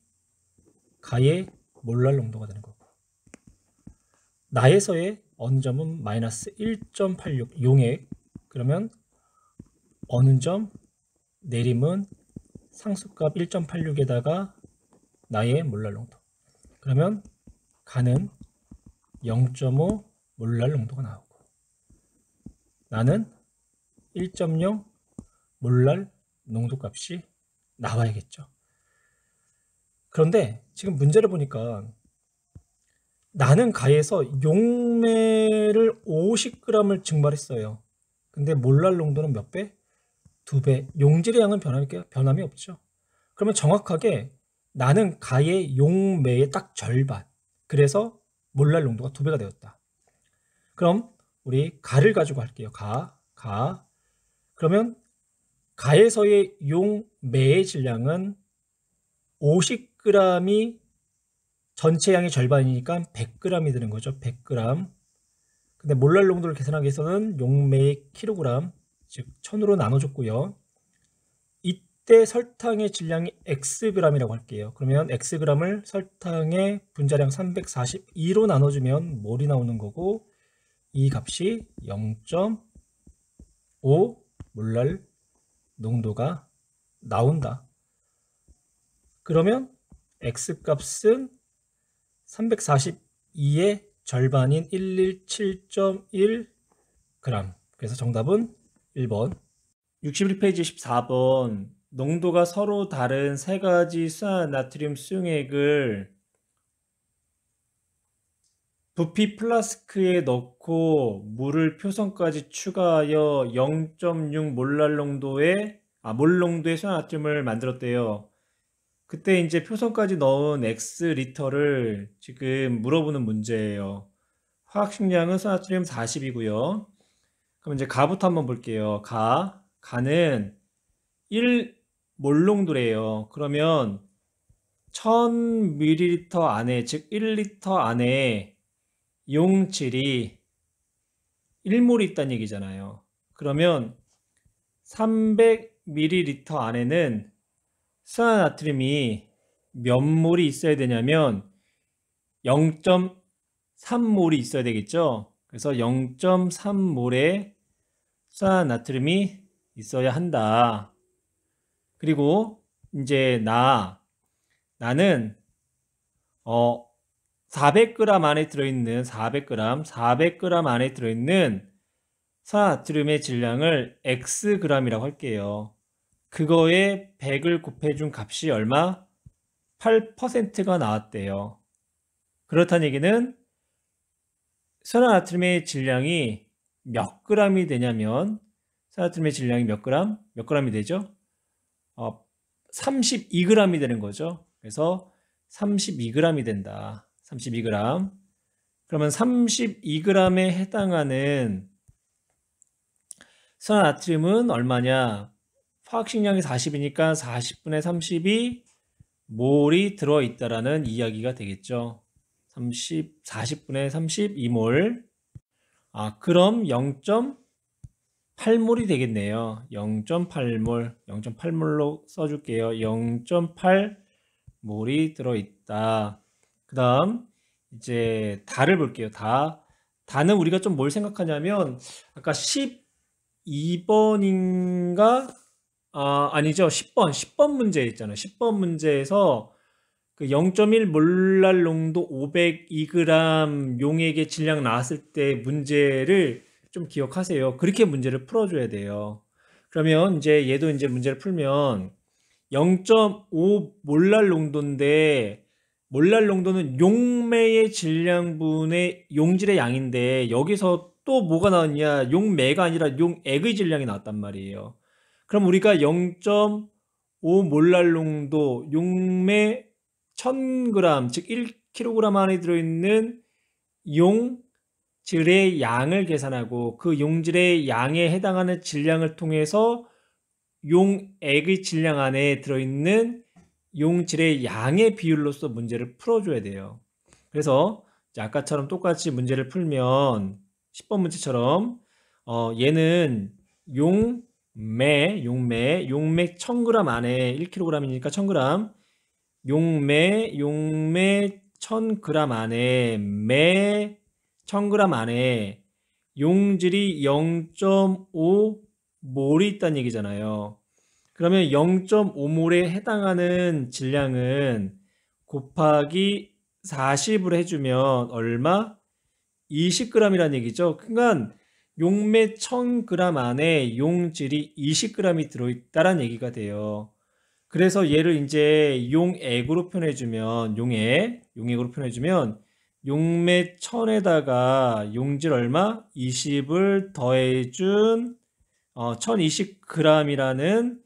가의 몰랄 농도가 되는 거고 나에서의 어는 점은 마이너스 1.86 용액 그러면 어는 점 내림은 상수값 1.86에다가 나의 몰랄 농도 그러면 가는 0.5 몰랄 농도가 나오고 나는 1.0 몰랄 농도값이 나와야겠죠. 그런데 지금 문제를 보니까 나는 가에서 용매를 50g을 증발했어요. 근데 몰랄 농도는 몇 배? 2배. 용질의 양은 변함이 없죠. 그러면 정확하게 나는 가의 용매의 딱 절반. 그래서 몰랄 농도가 2배가 되었다. 그럼 우리 가를 가지고 할게요. 가. 그러면 가에서의 용매의 질량은 50g이 전체 양의 절반이니까 100g이 되는 거죠. 100g. 근데 몰랄 농도를 계산하기 위해서는 용매의 킬로그램, 즉 1000으로 나눠줬고요. 이때 설탕의 질량이 xg이라고 할게요. 그러면 xg을 설탕의 분자량 342로 나눠주면 몰이 나오는 거고, 이 값이 0.5 몰랄 농도가 나온다. 그러면 x값은 342의 절반인 117.1g. 그래서 정답은 1번. 61페이지 14번. 농도가 서로 다른 세 가지 수산나트륨 수용액을 부피 플라스크에 넣고 물을 표성까지 추가하여 0.6 몰랄 농도의 몰 농도의 수산나트륨을 만들었대요. 그때 이제 표성까지 넣은 X 리터를 지금 물어보는 문제예요. 화학식량은 수나트륨 40이고요. 그럼 이제 가부터 한번 볼게요. 가는 1몰 농도래요. 그러면 1000ml 안에, 즉 1리터 안에 용질이 1몰이 있다는 얘기잖아요. 그러면 300ml 안에는 수산나트륨이 몇 몰이 있어야 되냐면 0.3몰이 있어야 되겠죠. 그래서 0.3몰의 수산나트륨이 있어야 한다. 그리고 이제 나는 400g 안에 들어있는 400g 안에 들어있는 수산나트륨의 질량을 xg이라고 할게요. 그거에 100을 곱해준 값이 얼마? 8%가 나왔대요. 그렇다는 얘기는 수산나트륨의 질량이 몇 g이 되냐면, 수산나트륨의 질량이 몇 g이 되죠? 32g이 되는 거죠. 그래서 32g이 된다. 32g. 그러면 32g에 해당하는 수산나트륨은 얼마냐? 화학식량이 40이니까 40분의 30이 몰이 들어있다라는 이야기가 되겠죠. 40분의 32몰. 그럼 0.8몰이 되겠네요. 0.8몰로 써줄게요. 0.8몰이 들어있다. 그 다음 이제 다를 볼게요. 다는 우리가 좀 뭘 생각하냐면, 아까 12번인가? 아니죠. 10번 문제 있잖아요. 10번 문제에서 그 0.1 몰랄 농도 502g 용액의 질량 나왔을 때 문제를 좀 기억하세요. 그렇게 문제를 풀어줘야 돼요. 그러면 이제 얘도 이제 문제를 풀면 0.5 몰랄 농도인데, 몰랄 농도는 용매의 질량분의 용질의 양인데, 여기서 또 뭐가 나왔냐? 용매가 아니라 용액의 질량이 나왔단 말이에요. 그럼 우리가 0.5 몰랄 농도 용매 1000g, 즉 1kg 안에 들어있는 용질의 양을 계산하고, 그 용질의 양에 해당하는 질량을 통해서 용액의 질량 안에 들어있는 용질의 양의 비율로서 문제를 풀어줘야 돼요. 그래서 아까처럼 똑같이 문제를 풀면 10번 문제처럼 얘는 용매 1000g 안에 1kg이니까 1000g, 용매 1000g 안에 매 1000g 안에 용질이 0.5몰이 있다는 얘기잖아요. 그러면 0.5몰에 해당하는 질량은 곱하기 40으로 해주면 얼마? 20g이라는 얘기죠. 그러니까 용매 1000g 안에 용질이 20g이 들어있다는 얘기가 돼요. 그래서 얘를 이제 용액으로 표현해주면, 용액으로 표현해주면, 용매 1000에다가 용질 얼마? 20을 더해준 1020g이라는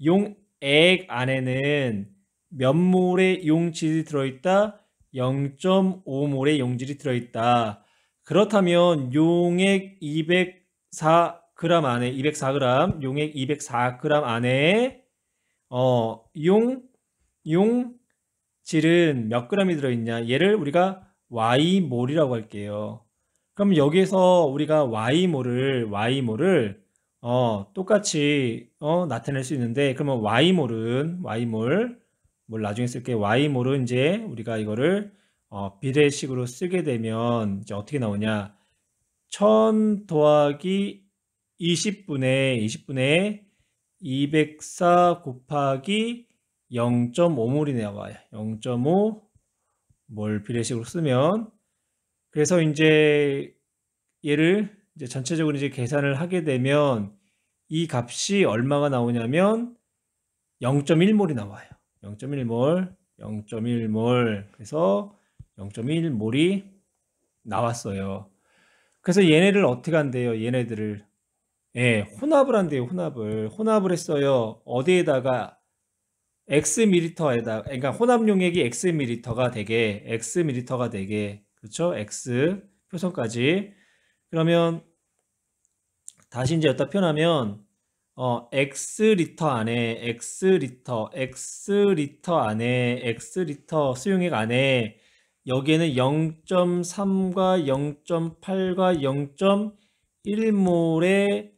용액 안에는 몇 몰의 용질이 들어있다? 0.5몰의 용질이 들어있다. 그렇다면 용액 204g 안에, 204g, 용액 204g 안에 용질은 몇 g이 들어있냐? 얘를 우리가 Y몰이라고 할게요. 그럼 여기서 우리가 Y몰을 똑같이 나타낼 수 있는데, 그러면 뭘 나중에 쓸게. Y몰은 이제 우리가 이거를 비례식으로 쓰게 되면 이제 어떻게 나오냐? 1000 더하기 20분의 204 곱하기 0.5몰이 나와요. 0.5몰 비례식으로 쓰면, 그래서 이제 얘를 이제 전체적으로 이제 계산을 하게 되면 이 값이 얼마가 나오냐면 0.1몰이 나와요. 0.1몰. 그래서 0.1몰이 나왔어요. 그래서 얘네를 어떻게 한대요? 얘네들을 혼합을 한대요. 혼합을 했어요. 어디에다가? X미리터에다, 그러니까 혼합 용액이 X미리터가 되게, 그렇죠? X 표성까지. 그러면 다시 이제 여기다 표현하면 X리터 수용액 안에 여기에는 0.3과 0.8과 0.1몰의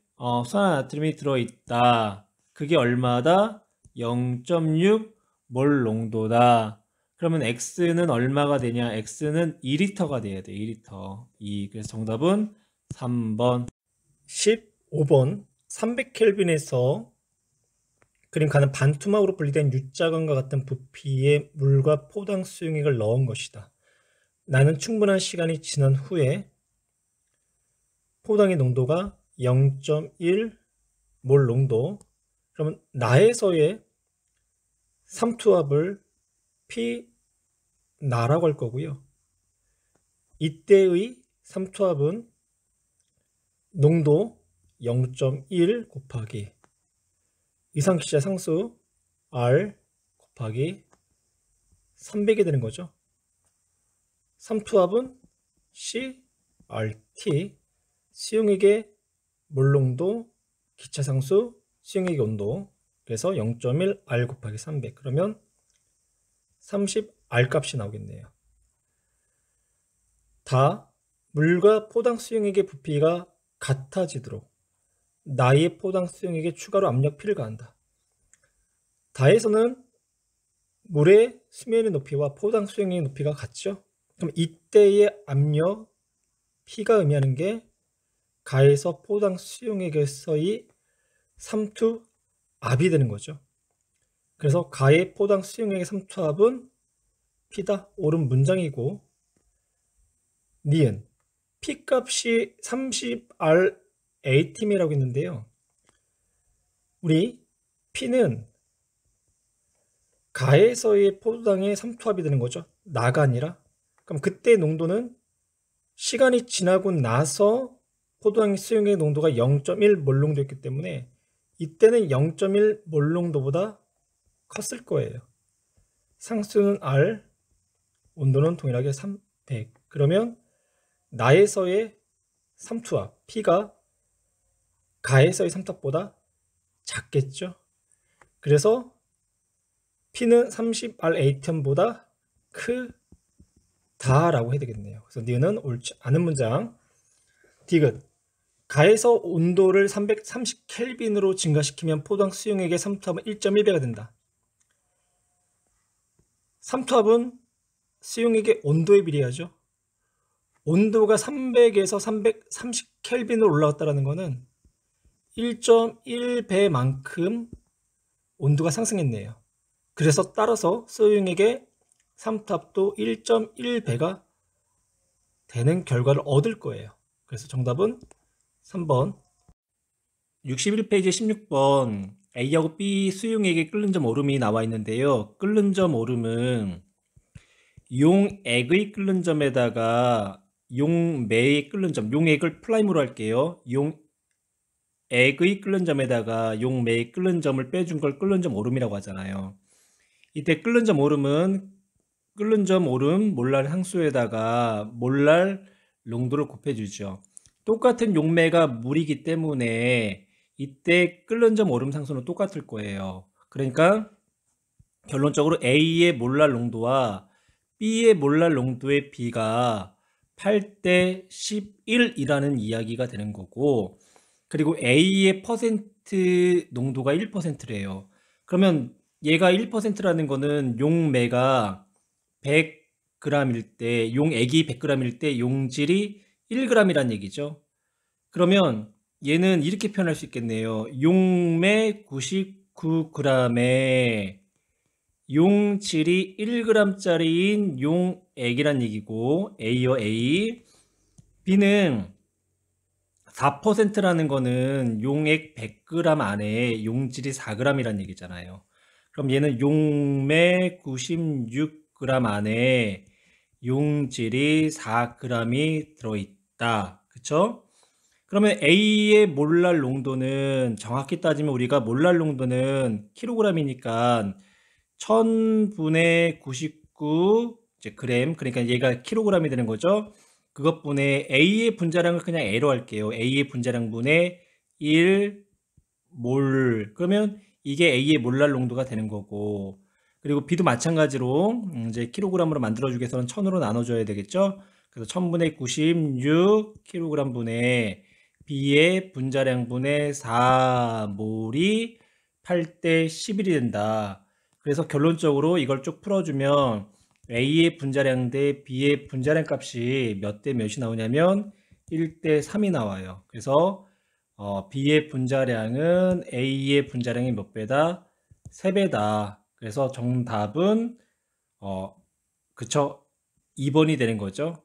수산화나트륨이 들어있다. 그게 얼마다? 0.6몰 농도다. 그러면 X는 얼마가 되냐? X는 2리터가 돼야 돼. 2리터. 그래서 정답은 3번. 15번 300켈빈에서 그림 가는 반투막으로 분리된 U자관과 같은 부피에 물과 포당 수용액을 넣은 것이다. 나는 충분한 시간이 지난 후에 포당의 농도가 0.1몰 농도. 그러면 나에서의 삼투압을 P 나라고 할 거고요. 이때의 삼투압은 농도 0.1 곱하기 이상기차 상수 R 곱하기 300이 되는 거죠. 삼투압은 CRT, 수용액의 몰농도, 기차상수, 수용액의 온도. 그래서 0.1 R 곱하기 300. 그러면 30R 값이 나오겠네요. 다 물과 포당 수용액의 부피가 같아지도록 나의 포당 수용액에 추가로 압력 P를 가한다. 다에서는 물의 수면의 높이와 포당 수용액의 높이가 같죠. 그럼 이때의 압력 P가 의미하는 게 가에서 포당 수용액에서의 삼투압이 되는 거죠. 그래서 가의 포당 수용액의 삼투압은 P다. 옳은 문장이고, 니은 P 값이 30RA팀이라고 했는데요. 우리 P는 가에서의 포도당의 삼투압이 되는 거죠. 나가 아니라. 그럼 그때 농도는 시간이 지나고 나서 포도당 수용액 농도가 0.1몰 농도였기 때문에 이때는 0.1몰 농도보다 컸을 거예요. 상수는 R, 온도는 동일하게 300. 그러면 나에서의 삼투압 P가 가에서의 삼투압보다 작겠죠. 그래서 P는 30RA템보다 크다라고 해야 되겠네요. 그래서 니은은 옳지 않은 문장. 디귿 가에서 온도를 330켈빈으로 증가시키면 포당 수용액의 삼투압은 1.1배가 된다. 삼투압은 수용액의 온도에 비례하죠. 온도가 300에서 330켈빈으로 올라갔다는 것은 1.1배만큼 온도가 상승했네요. 그래서 따라서 수용액의 삼투압도 1.1배가 되는 결과를 얻을 거예요. 그래서 정답은 3번. 61페이지 16번 A하고 B 수용액의 끓는 점 오름이 나와 있는데요. 끓는 점 오름은 용액의 끓는 점에다가 용매의 끓는 점, 용액을 플라임으로 할게요. 용액의 끓는 점에다가 용매의 끓는 점을 빼준 걸 끓는 점 오름이라고 하잖아요. 이때 끓는 점 오름은 끓는 점 오름 몰랄 상수에다가 몰랄 농도를 곱해주죠. 똑같은 용매가 물이기 때문에 이때 끓는 점 오름 상수는 똑같을 거예요. 그러니까 결론적으로 A의 몰랄 농도와 B의 몰랄 농도의 B가 8대 11이라는 이야기가 되는 거고, 그리고 A의 퍼센트 농도가 1%래요. 그러면 얘가 1%라는 거는 용매가 100g일 때, 용액이 100g일 때 용질이 1g이란 얘기죠. 그러면 얘는 이렇게 표현할 수 있겠네요. 용매 99g에 용질이 1g짜리인 용액이란 얘기고, A요 A. B는 4%라는 거는 용액 100g 안에 용질이 4g이란 얘기잖아요. 그럼 얘는 용매 96g 안에 용질이 4g이 들어있다. 그쵸? 그러면 A의 몰랄 농도는 정확히 따지면 우리가 몰랄 농도는 kg이니까 1000분의 99 이제 그램, 그러니까 얘가 kg이 되는 거죠. 그것분의 A의 분자량을 그냥 A로 할게요. A의 분자량 분의 1몰. 그러면 이게 A의 몰랄 농도가 되는 거고, 그리고 B도 마찬가지로 이제 kg으로 만들어주기 위해서는 1000으로 나눠줘야 되겠죠. 그래서 1000분의 96kg 분의 B의 분자량 분의 4몰이 8대 11이 된다. 그래서 결론적으로 이걸 쭉 풀어주면 A의 분자량 대 B의 분자량 값이 몇 대 몇이 나오냐면 1대 3이 나와요. 그래서 B의 분자량은 A의 분자량이 몇 배다? 3배다. 그래서 정답은 그쵸? 2번이 되는 거죠.